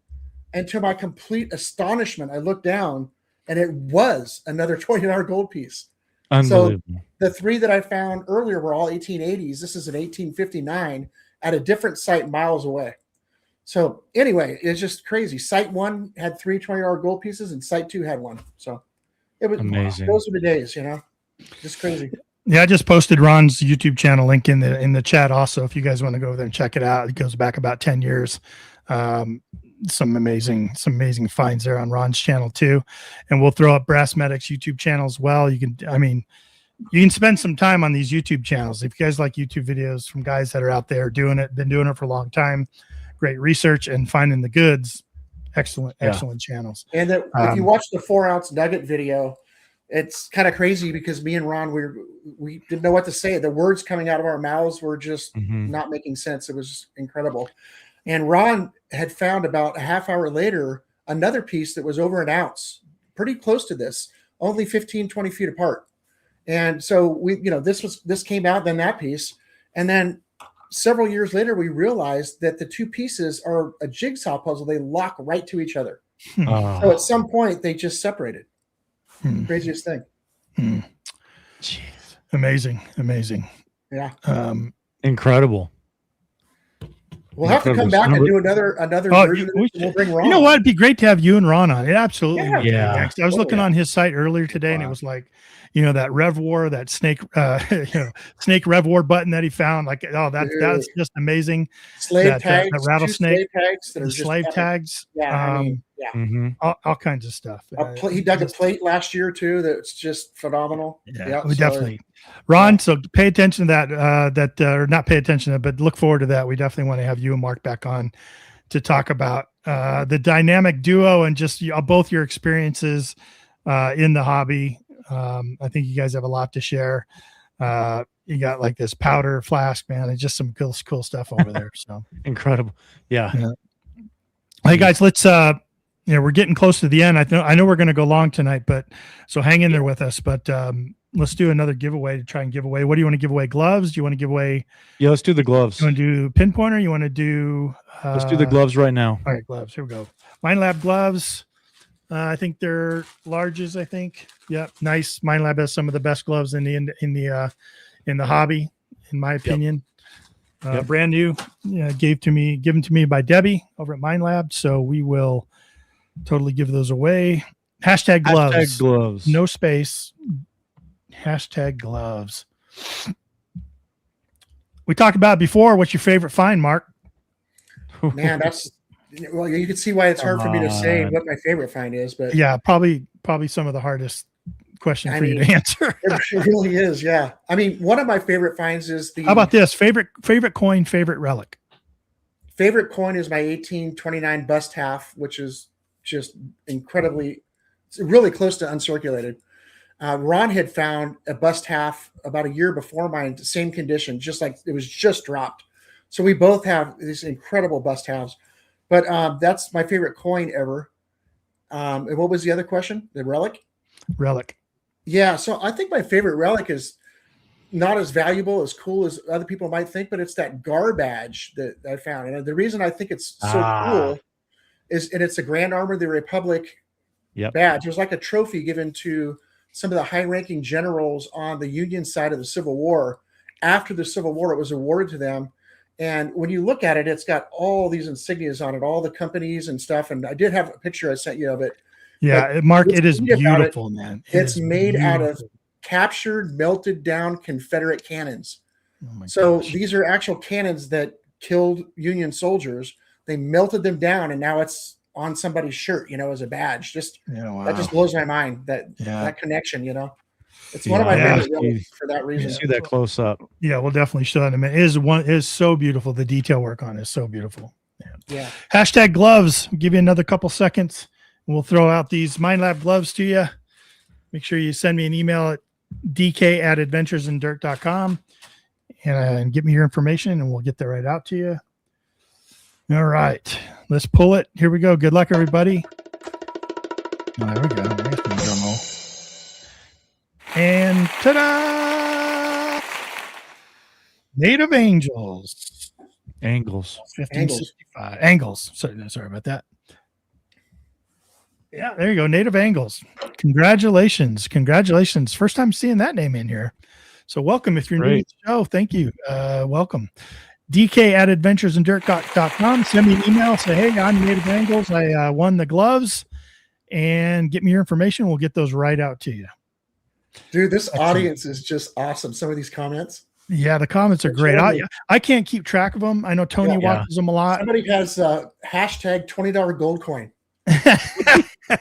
And to my complete astonishment, I looked down, and it was another $20 gold piece. Unbelievable. So the 3 that I found earlier were all 1880s. This is an 1859 at a different site miles away. So anyway, it's just crazy. Site 1 had 3 $20 gold pieces, and site 2 had 1. So it was amazing. Those were the days, just crazy. Yeah, I just posted Ron's YouTube channel link in the chat also. If you guys want to go over there and check it out, it goes back about 10 years. Some amazing finds there on Ron's channel too. And we'll throw up Brass Medic's YouTube channel as well. You can spend some time on these YouTube channels. If you guys like YouTube videos from guys that are out there been doing it for a long time, great research and finding the goods, excellent channels. And if you watch the 4-ounce nugget video, it's kind of crazy because me and Ron, we didn't know what to say. The words coming out of our mouths were just not making sense. It was incredible. And Ron had found about a half hour later another piece that was over 1 ounce, pretty close to this, only 15, 20 feet apart. And so this came out, then that piece. And then several years later, we realized that the 2 pieces are a jigsaw puzzle. They lock right to each other. So at some point, they just separated. Craziest thing. Jeez. Amazing. Yeah. Incredible. We'll have to come back and do another version. We'll bring Ron. You know what? It'd be great to have you and Ron on. It absolutely. Yeah. I was looking on his site earlier today, and it was like, that Rev War, that snake Rev War button that he found. Like, that's just amazing. Slave tags, that rattlesnake slave tags. Yeah, all kinds of stuff. He dug a plate last year too. That's just phenomenal. Yeah, we definitely. Ron, so pay attention to that. Or not pay attention to that, but look forward to that. We definitely want to have you and Mark back on to talk about the dynamic duo and just both your experiences in the hobby. I think you guys have a lot to share. You got like this powder flask, man. It's just some cool stuff over there. So incredible. Yeah. Hey guys, let's we're getting close to the end. I know we're going to go long tonight, but so hang in there with us. But let's do another giveaway to try and give away. What do you want to give away? Gloves? Do you want to give away? Yeah, let's do the gloves. You want to do pinpointer? You want to do? Let's do the gloves right now. All right, gloves. Here we go. Minelab gloves. I think they're larges. I think. Yep. Nice. Minelab has some of the best gloves in the hobby, in my opinion. Brand new, given to me by Debbie over at Minelab. So we will totally give those away. Hashtag gloves. Hashtag gloves. No space. Hashtag gloves. We talked about it before. What's your favorite find, Mark? Man, well, you can see why it's hard for me to say what my favorite find is, but yeah, probably some of the hardest question for you to answer. It really is. Yeah. I mean, one of my favorite finds is how about this favorite coin, favorite relic? Favorite coin is my 1829 bust half, which is just incredibly, it's really close to uncirculated. Ron had found a bust half about a year before mine, same condition, just like it was just dropped. So we both have these incredible bust halves. But that's my favorite coin ever. And what was the other question? The relic? Relic. Yeah. So I think my favorite relic is not as valuable, as cool as other people might think, but it's that Gar badge that I found. And the reason I think it's so cool is, and it's a Grand Armor of the Republic badge. It was like a trophy given to some of the high-ranking generals on the Union side of the Civil War. After the Civil War, it was awarded to them. And when you look at it, it's got all these insignias on it, all the companies and stuff. And I did have a picture I sent you of it. Yeah, Mark, it is beautiful, man. It's made out of captured, melted down Confederate cannons. So these are actual cannons that killed Union soldiers. They melted them down, and now it's on somebody's shirt, as a badge. That just blows my mind, that connection, It's one of my favorite relics for that reason. See that close up. Yeah, we'll definitely show that in a minute. It is so beautiful. The detail work on it is so beautiful. Yeah. Hashtag gloves. I'll give you another couple seconds. We'll throw out these Minelab gloves to you. Make sure you send me an email at dk@adventuresindirt.com and get me your information, and we'll get that right out to you. All right, let's pull it. Here we go. Good luck, everybody. Oh, there we go. There's the drum roll. And ta-da! Native Angels. Angles. 1565. Angles. Sorry about that. Yeah, there you go. Native Angles. Congratulations. First time seeing that name in here. So welcome. If you're new to the show, thank you. Welcome. dk@adventuresindirt.com. Send me an email. Say, hey, I'm Native Angles. I won the gloves. And get me your information. We'll get those right out to you. Dude, this audience is just awesome. Some of these comments. Yeah, the comments are great. I can't keep track of them. I know Tony watches them a lot. Somebody has hashtag $20 gold coin.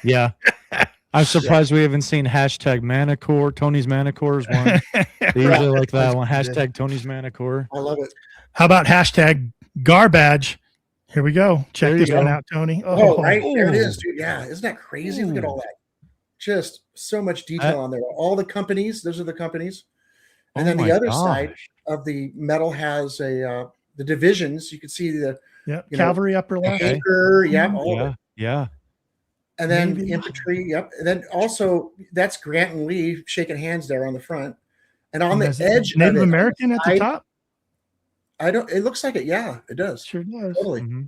Yeah. I'm surprised we haven't seen hashtag Manicore. Tony's Manicore is one. They usually like that one. Hashtag Tony's Manicore. I love it. How about hashtag Garbage? Here we go. Check this one out, Tony. Right. There it is, dude. Yeah. Isn't that crazy? Look at all that. Just so much detail on there. All the companies, those are the companies. And then the other side of the metal has the divisions. You can see the cavalry upper left. Anchor, all of it. Yeah. And then infantry, And then also that's Grant and Lee shaking hands there on the front. And on the edge Native American at the top? It looks like it. Yeah, it does. Sure does. Totally. Mm-hmm.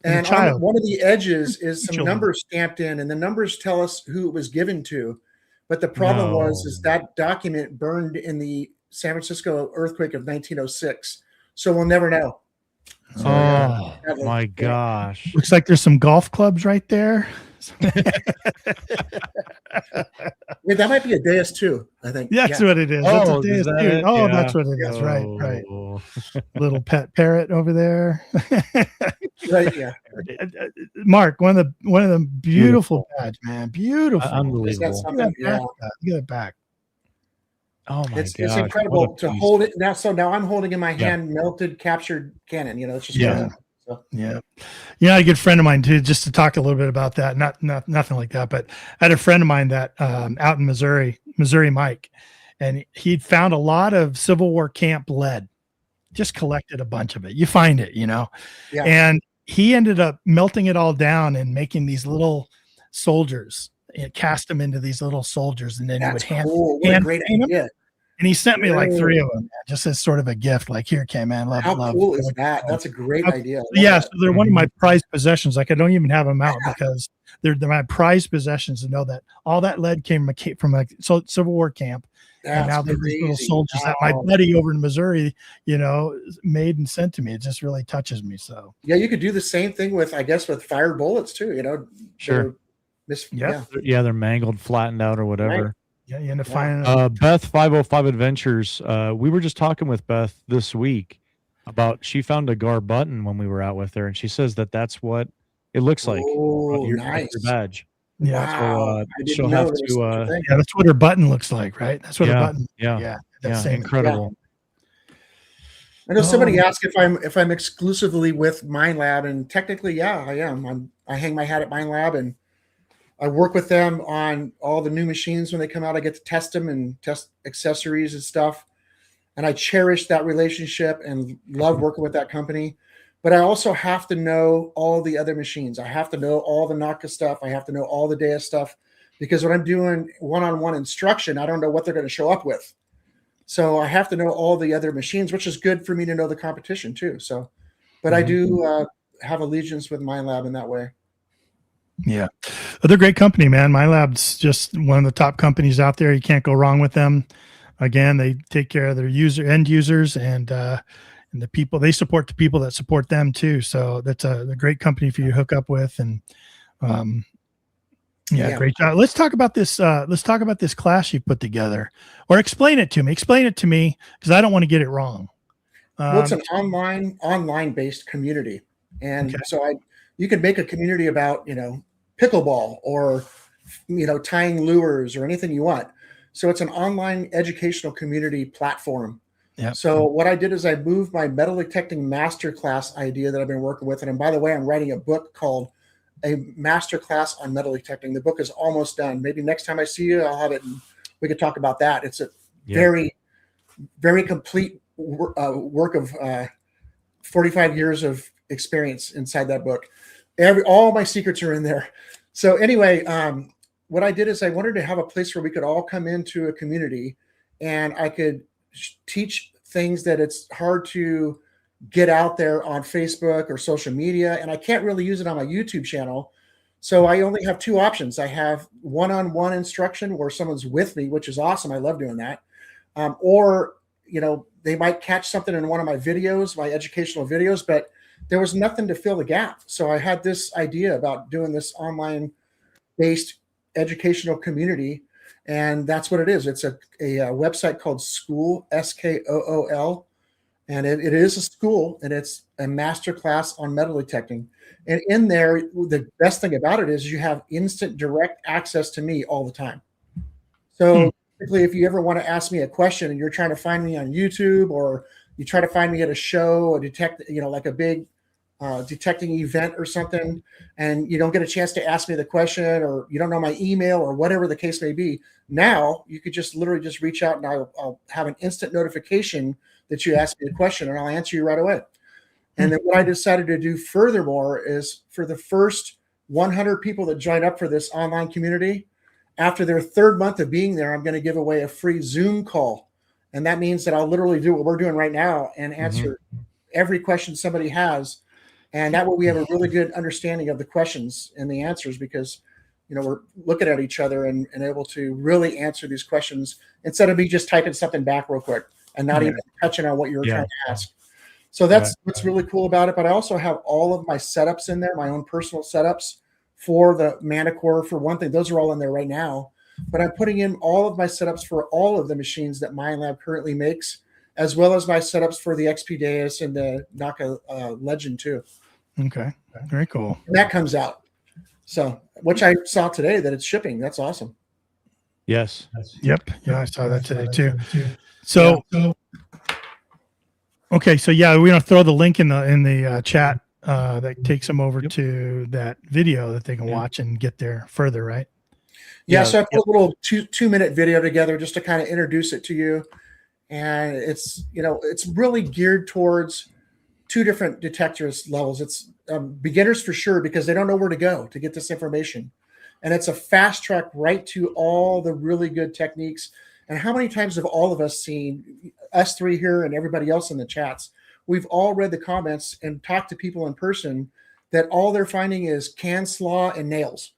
And on one of the edges is some numbers stamped in, and the numbers tell us who it was given to. But the problem is that document burned in the San Francisco earthquake of 1906. So we'll never know. So, my gosh. Looks like there's some golf clubs right there. Wait, that might be a Deus too, I think. That's what it is. That's a Deus too. That's what it is. Right. Little pet parrot over there. Right, yeah. Mark, one of the beautiful badge, man. Beautiful. Unbelievable. Look at that back. Oh my It's incredible to hold it now. So now I'm holding in my hand melted captured cannon. It's just a good friend of mine too. Just to talk a little bit about that. Not nothing like that, but I had a friend of mine that out in Missouri Mike, and he'd found a lot of Civil War camp lead. Just collected a bunch of it. You find it, and he ended up melting it all down and making these little soldiers. It cast them into these little soldiers, and then he would hand what a great idea. And he sent me like 3 of them, just as sort of a gift. Like, here, okay, man, love. How cool is that? That's a great idea. Yeah, so they're one of my prized possessions. Like, I don't even have them out because they're my prized possessions. To know that all that lead came from a Civil War camp, and now they're these little soldiers that my buddy over in Missouri, made and sent to me. It just really touches me. So yeah, you could do the same thing with, I guess, with fired bullets too. Sure. They're mangled, flattened out, or whatever. Right. Yeah, you end up finding Beth 505 Adventures. We were just talking with Beth this week about she found a GAR button when we were out with her, and she says that's what it looks like. Oh, your nice. badge. Yeah, wow. So she'll have to. Yeah, that's what her button looks like, right? That's what her button. Yeah, that's incredible. I know somebody asked if I'm exclusively with Minelab, and technically, yeah, I am. I hang my hat at Minelab, and I work with them on all the new machines when they come out. I get to test them and test accessories and stuff. And I cherish that relationship and love working with that company. But I also have to know all the other machines. I have to know all the NACA stuff. I have to know all the DEA stuff, because when I'm doing one-on-one instruction, I don't know what they're going to show up with. So I have to know all the other machines, which is good for me to know the competition too. So, but I do have allegiance with Minelab in that way. Yeah. They're a great company, man. Minelab's just one of the top companies out there. You can't go wrong with them. Again, they take care of their end users and the people. They support the people that support them too. So that's a great company for you to hook up with. And great job. Let's talk about this. Let's talk about this class you put together, or explain it to me. Explain it to me, because I don't want to get it wrong. Well, it's an online based community, and so you can make a community about pickleball or tying lures or anything you want. So it's an online educational community platform. Yeah. So what I did is I moved my metal detecting masterclass idea that I've been working with, and by the way, I'm writing a book called A Masterclass on Metal Detecting. The book is almost done. Maybe next time I see you, I'll have it and we could talk about that. It's a very, very complete work of 45 years of experience inside that book. All my secrets are in there. So anyway, what I did is I wanted to have a place where we could all come into a community, and I could teach things that it's hard to get out there on Facebook or social media, and I can't really use it on my YouTube channel. So I only have 2 options. I have one-on-one instruction where someone's with me, which is awesome. I love doing that. Or they might catch something in one of my videos, my educational videos, but there was nothing to fill the gap. So I had this idea about doing this online-based educational community, and that's what it is. It's a website called School, SKOOL, and it is a school, and it's a masterclass on metal detecting. And in there, the best thing about it is you have instant direct access to me all the time. So basically, if you ever want to ask me a question and you're trying to find me on YouTube, or you try to find me at a show or like a big detecting event or something, and you don't get a chance to ask me the question, or you don't know my email or whatever the case may be, now you could just literally just reach out, and I'll have an instant notification that you asked me a question, and I'll answer you right away. And then what I decided to do furthermore is, for the first 100 people that join up for this online community, after their 3rd month of being there, I'm going to give away a free Zoom call. And that means that I'll literally do what we're doing right now and answer every question somebody has. And that way we have a really good understanding of the questions and the answers, because we're looking at each other and able to really answer these questions instead of me just typing something back real quick and not even touching on what you're trying to ask. So that's what's really cool about it. But I also have all of my setups in there, my own personal setups for the Manicore, for one thing. Those are all in there right now. But I'm putting in all of my setups for all of the machines that Minelab currently makes, as well as my setups for the XP Deus and the NACA Legend too. Okay, very cool. And that comes out. So, which I saw today that it's shipping. That's awesome. Yes. Yep. Yeah, I saw that today too. So, okay. So we're going to throw the link in the chat that takes them over to that video that they can watch and get there further, right? Yeah. So I put a little 2-minute video together just to kind of introduce it to you. And it's really geared towards 2 different detectors levels. It's beginners for sure, because they don't know where to go to get this information. And it's a fast track right to all the really good techniques. And how many times have all of us seen, us three here and everybody else in the chats, we've all read the comments and talked to people in person that all they're finding is can slaw and nails.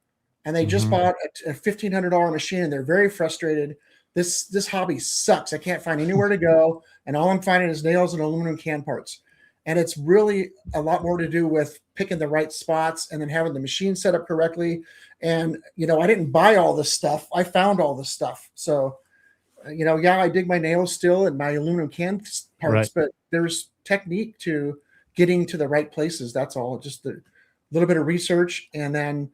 And they just bought a $1,500 machine and they're very frustrated. This hobby sucks. I can't find anywhere to go. And all I'm finding is nails and aluminum can parts. And it's really a lot more to do with picking the right spots and then having the machine set up correctly. And, I didn't buy all this stuff. I found all this stuff. So, I dig my nails still and my aluminum can parts, but there's technique to getting to the right places. That's all. Just a little bit of research. And then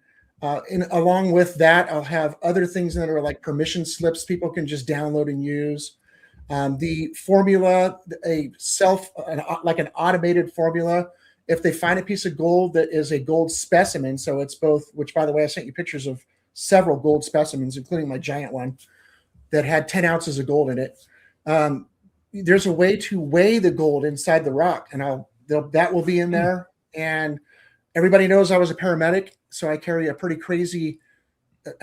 along with that, I'll have other things that are like permission slips people can just download and use. The formula, like an automated formula. If they find a piece of gold that is a gold specimen, so it's both, which by the way, I sent you pictures of several gold specimens, including my giant one that had 10 ounces of gold in it. There's a way to weigh the gold inside the rock, and that will be in there. And everybody knows I was a paramedic, so I carry a pretty crazy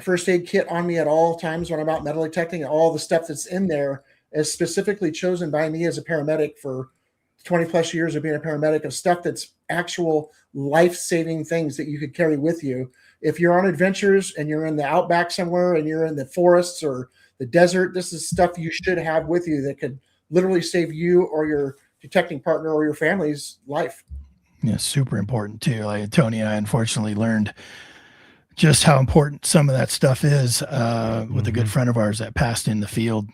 first aid kit on me at all times when I'm out metal detecting. All the stuff that's in there is specifically chosen by me as a paramedic for 20 plus years of being a paramedic, of stuff that's actual life-saving things that you could carry with you. If you're on adventures and you're in the outback somewhere and you're in the forests or the desert, this is stuff you should have with you that could literally save you or your detecting partner or your family's life. Yeah, super important too. Tony and I unfortunately learned just how important some of that stuff is with a good friend of ours that passed in the field.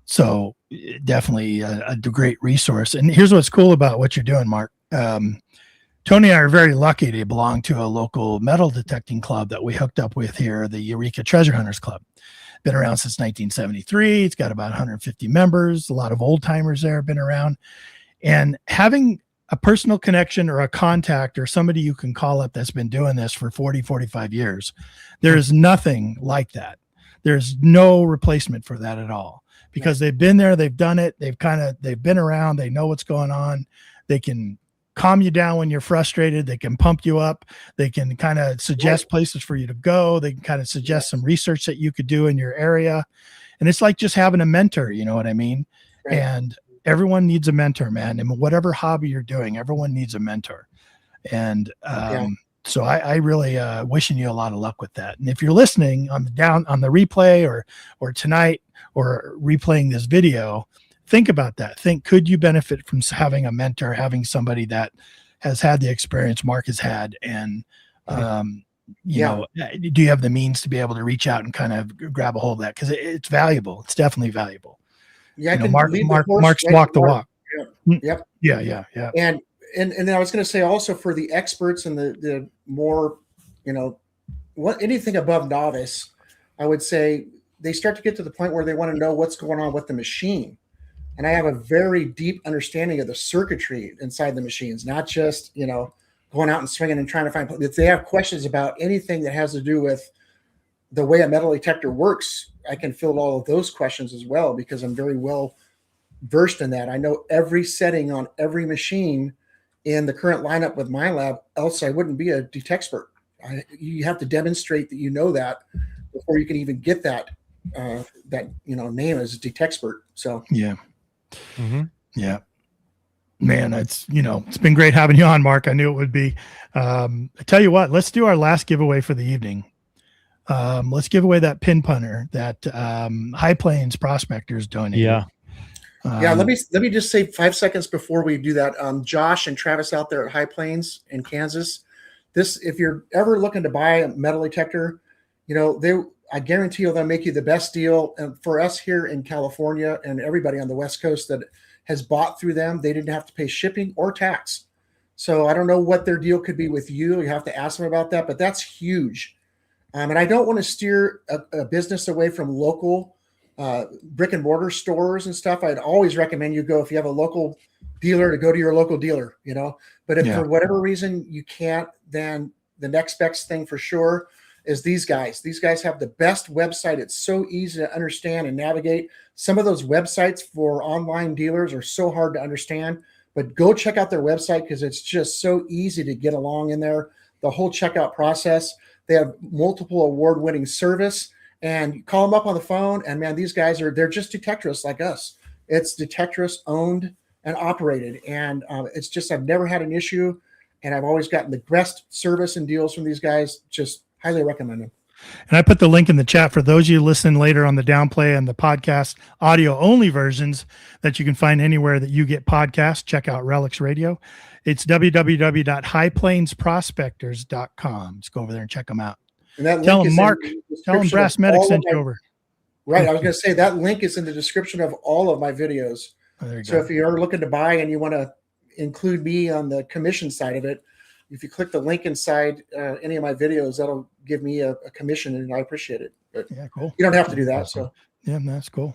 So definitely a great resource. And here's what's cool about what you're doing, Mark. Tony and I are very lucky to belong to a local metal detecting club that we hooked up with here, the Eureka Treasure Hunters Club. Been around since 1973. It's got about 150 members. A lot of old timers there have been around. And having a personal connection or a contact or somebody you can call up that's been doing this for 40, 45 years, there's nothing like that. There's no replacement for that at all, because they've been there, they've done it, they've been around, they know what's going on. They can calm you down when you're frustrated. They can pump you up. They can kind of suggest places for you to go. They can kind of suggest some research that you could do in your area. And it's like just having a mentor, you know what I mean? Right. And everyone needs a mentor, man. And whatever hobby you're doing, everyone needs a mentor. And so I really wishing you a lot of luck with that. And if you're listening on the replay or tonight or replaying this video, think about that. Could you benefit from having a mentor, having somebody that has had the experience Mark has had? And, you know, do you have the means to be able to reach out and kind of grab a hold of that? Because it's valuable. It's definitely valuable. Yeah, Mark's walked the walk. Yep. Yeah. And I was going to say also for the experts and the more, anything above novice, I would say they start to get to the point where they want to know what's going on with the machine. And I have a very deep understanding of the circuitry inside the machines, not just, going out and swinging and trying to find. If they have questions about anything that has to do with the way a metal detector works, I can field all of those questions as well, because I'm very well versed in that. I know every setting on every machine in the current lineup with Minelab, else I wouldn't be a detexpert. You have to demonstrate that you know that before you can even get that name as a detexpert. So yeah. Man, it's been great having you on, Mark. I knew it would be. I tell you what, let's do our last giveaway for the evening. Let's give away that pin punter that High Plains Prospectors donated. Let me just say 5 seconds before we do that. Josh and Travis out there at High Plains in Kansas, if you're ever looking to buy a metal detector, I guarantee they'll make you the best deal. And for us here in California and everybody on the West Coast that has bought through them, they didn't have to pay shipping or tax. So I don't know what their deal could be with you. You have to ask them about that, but that's huge. And I don't want to steer a business away from local brick and mortar stores and stuff. I'd always recommend you go, if you have a local dealer, to go to your local dealer, but if for whatever reason you can't, then the next best thing for sure is these guys. These guys have the best website. It's so easy to understand and navigate. Some of those websites for online dealers are so hard to understand, but go check out their website because it's just so easy to get along in there. The whole checkout process. They have multiple award-winning service, and you call them up on the phone. And man, these guys they're just detectorists like us. It's detectorist owned and operated. And it's just, I've never had an issue. And I've always gotten the best service and deals from these guys. Just highly recommend them. And I put the link in the chat for those of you listening later on the downplay and the podcast audio only versions that you can find anywhere that you get podcasts. Check out Relics Radio. It's www.highplainsprospectors.com. Let's go over there and check them out. And that tell link them, is Mark, tell them Brass Medic sent you over. Right. I was going to say that link is in the description of all of my videos. Oh, so if you're looking to buy and you want to include me on the commission side of it, if you click the link inside any of my videos, that'll give me a commission, and I appreciate it. But yeah, cool. You don't have to do that. So yeah, that's cool.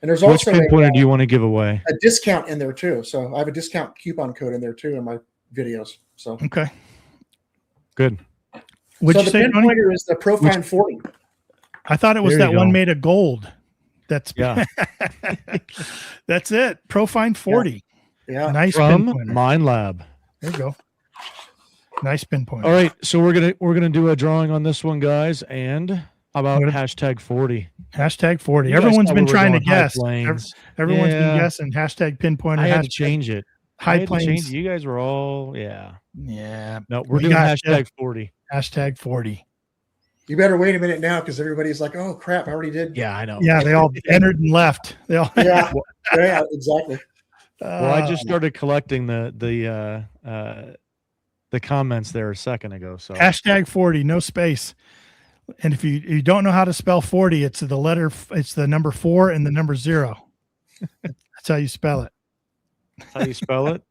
And there's Which also pinpointer do you want to give away? A discount in there too. So I have a discount coupon code in there too in my videos. So okay, good. What'd you say, Tony? Pinpointer is the Profine 40. I thought it was that one made of gold. That's yeah. That's it. Profine 40. Yeah. Nice from Minelab. There you go. Nice pinpoint. All right, so we're gonna do a drawing on this one, guys. And how about hashtag 40? Hashtag 40. You Everyone's been trying to guess. Everyone's been guessing. Hashtag pinpointer. I had to change it. High Plains. You guys were all Yeah. No, we're doing hashtag 40. Hashtag 40. You better wait a minute now because everybody's like, "Oh crap, I already did." Yeah, I know. Yeah, they all entered and left. They all yeah, exactly. Well, I just started collecting the comments there a second ago. So hashtag 40, no space. And if you don't know how to spell 40, it's the number 4 and the number 0. That's how you spell it. That's how you spell it.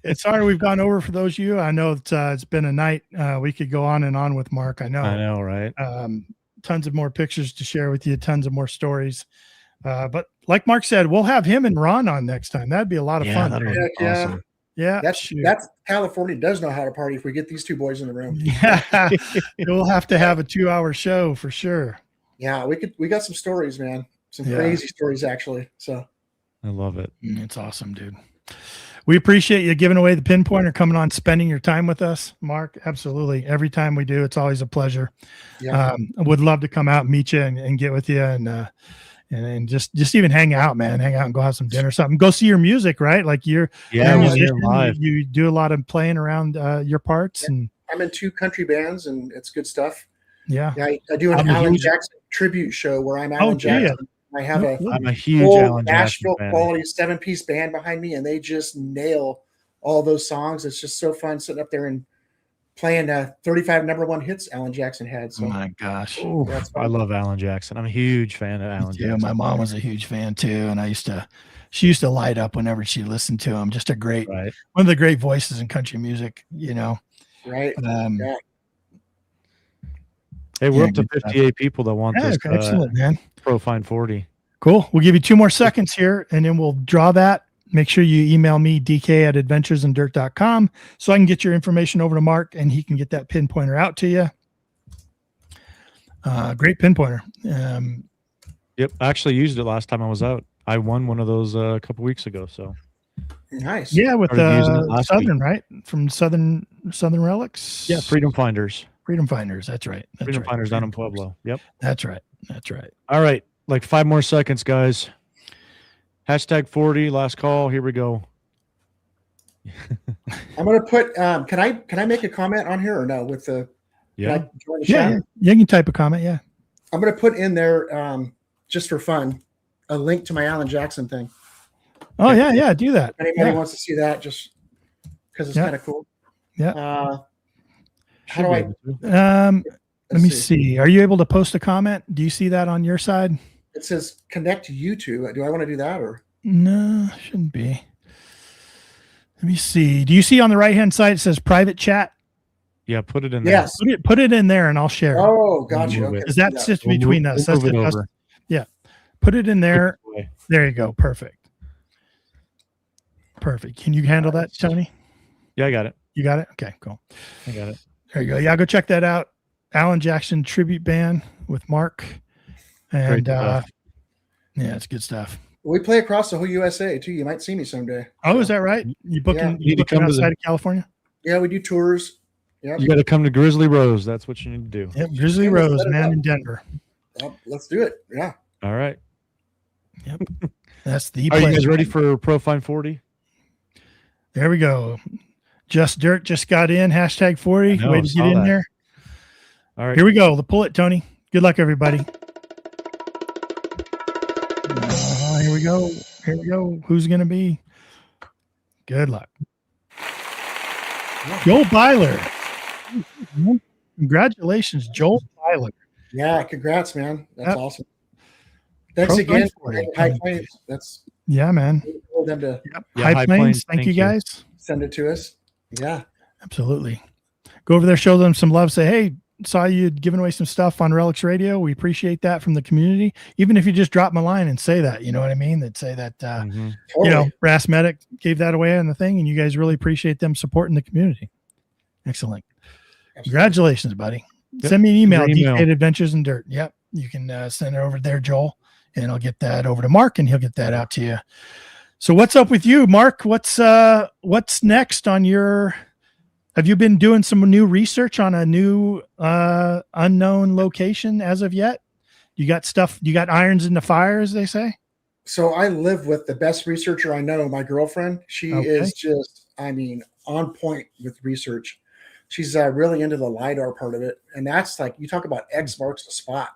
It's sorry we've gone over for those of you. I know it's been a night. We could go on and on with Mark. I know, right? Tons of more pictures to share with you, tons of more stories. But like Mark said, we'll have him and Ron on next time. That'd be a lot of fun. That'd be awesome. Yeah, that's California does know how to party if we get these two boys in the room. Yeah, we'll have to have a 2-hour show for sure. Yeah, we got some stories, man. Some crazy stories actually. So I love it. It's awesome, dude. We appreciate you giving away the pinpointer, coming on, spending your time with us, Mark. Absolutely. Every time we do, it's always a pleasure. Yeah. I would love to come out and meet you and get with you and just even hang out, man. Hang out and go have some dinner or something. Go see your music, right? Like you're live. You do a lot of playing around your parts. Yeah. And I'm in 2 country bands, and it's good stuff. Yeah. I do an Alan Jackson tribute show where I'm Alan Jackson. I have I'm a huge Alan Nashville Jackson fan. quality 7-piece band behind me, and they just nail all those songs. It's just so fun sitting up there and playing 35 number 1 hits Alan Jackson had. So oh my gosh. I love Alan Jackson. I'm a huge fan of Alan Jackson. My mom was a huge fan too, and she used to light up whenever she listened to him. Just a great one of the great voices in country music, Right. Hey, we're up to 58 people that want this excellent, man. Profine 40. Cool. We'll give you 2 more seconds here, and then we'll draw that. Make sure you email me, dk@adventuresindirt.com, so I can get your information over to Mark, and he can get that pinpointer out to you. Great pinpointer. Yep. I actually used it last time I was out. I won one of those a couple weeks ago. So nice. Yeah, with Southern, right? From Southern Relics. Yeah, Freedom Finders. Freedom Finders. That's right. Freedom Finders down in Pueblo. Yep. That's right. All right. Like 5 more seconds, guys. Hashtag 40, last call. Here we go. I'm going to put, can I make a comment on here or no with the, yeah, you can type a comment. Yeah. I'm going to put in there, just for fun, a link to my Alan Jackson thing. Oh yeah. Do that. If anybody wants to see that, just because it's kind of cool. Yeah. How do I, let me see. Are you able to post a comment? Do you see that on your side? It says connect YouTube. Do I want to do that or? No, shouldn't be. Let me see. Do you see on the right-hand side, it says private chat? Yeah, put it in there. Yes. Put it in there and I'll share it. Oh, gotcha. Because that's just between us. That's over. Yeah. Put it in there. There you go. Perfect. Can you handle that, Tony? Yeah, I got it. You got it? Okay, cool. I got it. There you go. Yeah, go check that out. Alan Jackson tribute band with Mark. And yeah, it's good stuff. We play across the whole USA too. You might see me someday. Oh, is that right? You booking? You need to come outside of California? Yeah, we do tours. Yep. You got to come to Grizzly Rose. That's what you need to do. Yep, Grizzly Rose, man, in Denver. Well, let's do it. Yeah. All right. Yep. That's the Are place. you guys ready for Profine 40? There we go. Just Dirt just got in. Hashtag 40. I know, Way to get saw in that. there. All right. Here we go. The pull it, Tony. Good luck, everybody. Here we go. Here we go. Who's going to be? Good luck. Joel Byler. Congratulations, Joel Byler. Yeah. Congrats, man. That's Yep. awesome. Thanks Pro again for for it. High Plains. That's Yeah, man. cool of them to Yep. Yeah, High High Plains. Plains, Thank thank you, you. guys. send it to us. Yeah. Absolutely. Go over there, show them some love. Say, hey, saw you giving away some stuff on Relics Radio. We appreciate that from the community. Even if you just drop my line and say that, you know what I mean? That say that, Mhm. Totally. you know, Brass Medic gave that away on the thing, and you guys really appreciate them supporting the community. Excellent. Absolutely. Congratulations, buddy. Yep. Send me an email, Your email. DK Adventures in Dirt. Yep. You can send it over there, Joel, and I'll get that over to Mark, and he'll get that out to you. So what's up with you, Mark? What's next on your, have you been doing some new research on a new unknown location as of yet? You got stuff, you got irons in the fire, as they say? So I live with the best researcher I know, my girlfriend. She Okay. is just, I mean, on point with research. She's really into the LiDAR part of it. And that's like, you talk about X marks the spot.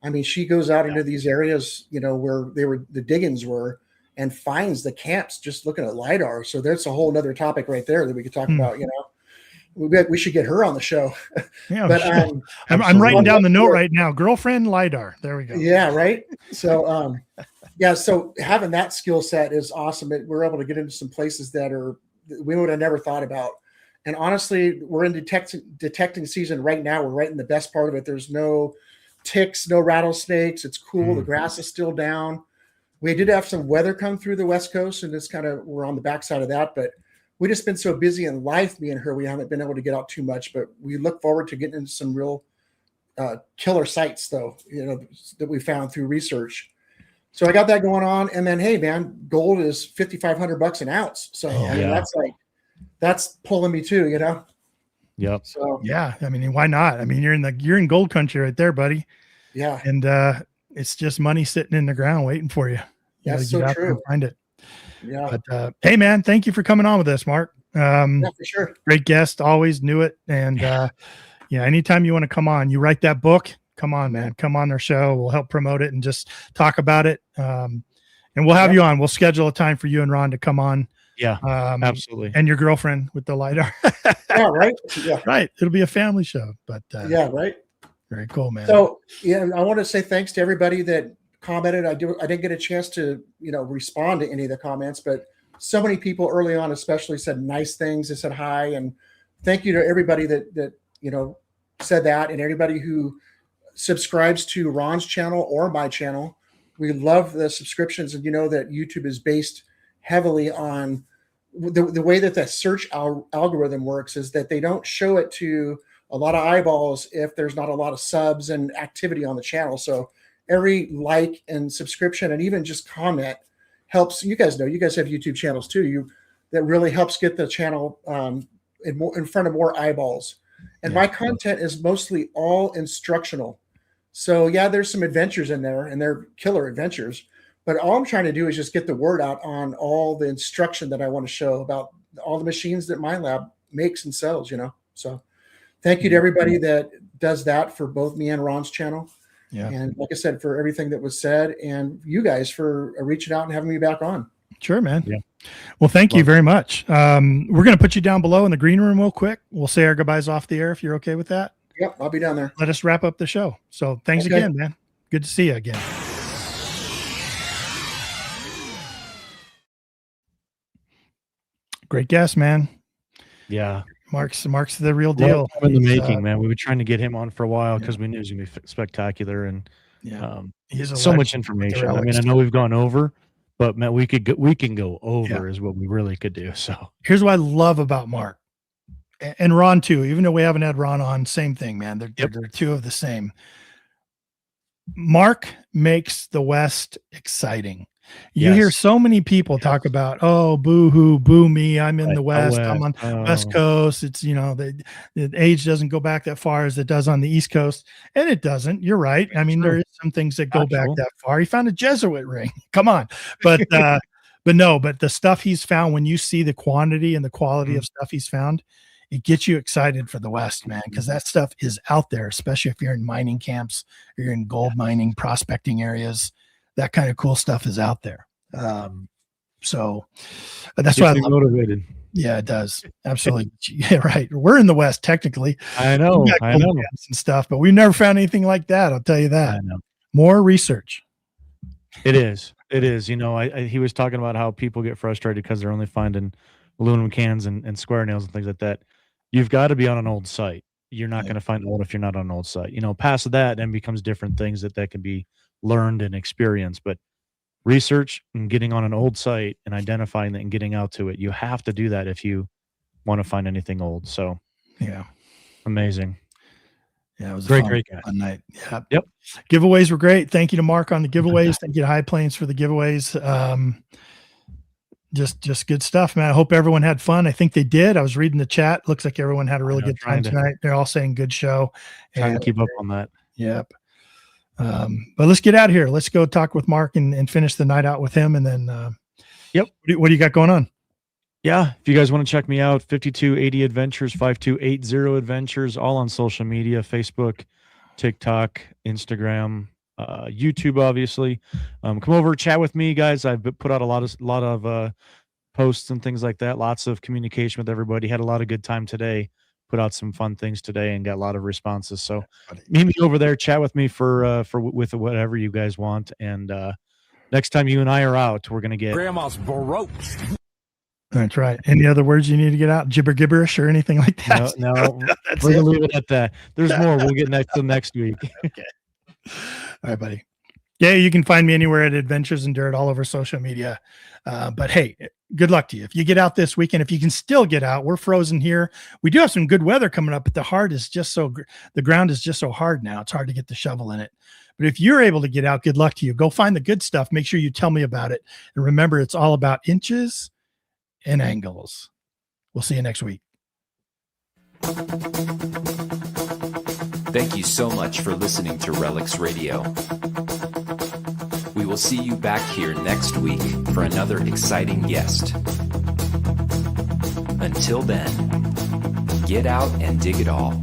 I mean, she goes out into these areas, you know, where the diggings were, and finds the camps just looking at LiDAR. So there's a whole nother topic right there that we could talk about, you know. We should get her on the show. Yeah, But sure. I'm writing down the note right now. Girlfriend LiDAR. There we go. yeah, right. So yeah, so having that skill set is awesome. We're able to get into some places that we would have never thought about. And honestly, we're in detecting season right now. We're right in the best part of it. There's no ticks, no rattlesnakes. It's cool. The grass is still down. We did have some weather come through the West Coast, and it's we're on the backside of that, but we just been so busy in life, me and her, we haven't been able to get out too much, but we look forward to getting into some real killer sites, though, you know, that we found through research. So I got that going on. And then, hey, man, gold is $5,500 an ounce. So I mean, that's pulling me too, you know? Yep. So Yeah. I mean, why not? I mean, you're in gold country right there, buddy. yeah. And it's just money sitting in the ground waiting for you. You That's gotta get so out there true. and find it. Yeah. But hey, man, thank you for coming on with us, Mark. Yeah, for sure. Great guest, always knew it. And yeah, anytime you want to come on, you write that book, come on, man, come on our show. We'll help promote it and just talk about it. And we'll have you on. We'll schedule a time for you and Ron to come on. Yeah, absolutely. And your girlfriend with the LiDAR. Yeah, right. Yeah. Right. It'll be a family show, but Yeah, right. very cool, man. So yeah, I want to say thanks to everybody that commented. I didn't get a chance to, you know, respond to any of the comments, but so many people early on especially said nice things. They said hi, and thank you to everybody that you know said that, and everybody who subscribes to Ron's channel or my channel. We love the subscriptions, and you know that YouTube is based heavily on the way that the search algorithm works is that they don't show it to a lot of eyeballs if there's not a lot of subs and activity on the channel. So every like and subscription and even just comment helps. You guys know, you guys have YouTube channels too. That really helps get the channel in front of more eyeballs. And my content is mostly all instructional. So yeah, there's some adventures in there, and they're killer adventures. But all I'm trying to do is just get the word out on all the instruction that I want to show about all the machines that Minelab makes and sells, you know. So thank you to everybody that does that for both me and Ron's channel. Yeah. And like I said, for everything that was said, and you guys for reaching out and having me back on. Sure, man. Yeah. Well, thank you very much. We're going to put you down below in the green room real quick. We'll say our goodbyes off the air if you're okay with that. Yep, I'll be down there. Let us wrap up the show. So thanks again, man. Good to see you again. Great guest, man. Yeah. Mark's the real deal. In the He's, making, man. We were trying to get him on for a while because we knew it was gonna be spectacular and he's a so much legend information. I relics. mean, I know we've gone over, but man, we can go over is what we really could do. So here's what I love about Mark and Ron too. Even though we haven't had Ron on, same thing, man. They're two of the same. Mark makes the West exciting. You hear so many people talk about, oh, boo hoo, boo me. I'm in the West. I'm on West Coast. It's, the age doesn't go back that far as it does on the East Coast. And it doesn't. You're right. I mean, there is some things that go back that far. He found a Jesuit ring. Come on. But, but the stuff he's found, when you see the quantity and the quality of stuff he's found, it gets you excited for the West, man, because that stuff is out there, especially if you're in mining camps, or you're in gold mining, prospecting areas. That kind of cool stuff is out there. So that's why I love motivated. Yeah, it does. Absolutely. Yeah, right. We're in the West, technically. I know. And stuff, but we've never found anything like that. I'll tell you that. I know. More research. It is. He was talking about how people get frustrated because they're only finding aluminum cans and square nails and things like that. You've got to be on an old site. You're not going to find old if you're not on an old site. Past that, then becomes different things that can be learned and experienced. But research and getting on an old site and identifying that and getting out to it, you have to do that if you want to find anything old. So, yeah, amazing. Yeah, it was great guy. Fun night. Yep. Giveaways were great. Thank you to Mark on the giveaways. Thank you to High Plains for the giveaways. Just good stuff, man. I hope everyone had fun. I think they did. I was reading the chat. Looks like everyone had a really good time tonight. They're all saying good show. Trying to keep up on that. Yep. But let's get out of here. Let's go talk with Mark and finish the night out with him. And then, what do you got going on? Yeah. If you guys want to check me out, 5280 Adventures, 5280 Adventures, all on social media, Facebook, TikTok, Instagram, YouTube, obviously. Come over, chat with me, guys. I've put out a lot of posts and things like that. Lots of communication with everybody. Had a lot of good time today. Put out some fun things today and got a lot of responses. So meet me over there, chat with me with whatever you guys want. And next time you and I are out, we're gonna get Grandma's Baroque. That's right. Any other words you need to get out? Gibberish or anything like that? No, we're gonna leave it at that. There's more. We'll get next week. Okay. All right, buddy. Yeah, you can find me anywhere at Adventures in Dirt, all over social media. But hey, good luck to you. If you get out this weekend, if you can still get out, we're frozen here. We do have some good weather coming up, but the ground is just so hard now. It's hard to get the shovel in it. But if you're able to get out, good luck to you. Go find the good stuff. Make sure you tell me about it. And remember, it's all about inches and angles. We'll see you next week. Thank you so much for listening to Relics Radio. We will see you back here next week for another exciting guest. Until then, get out and dig it all.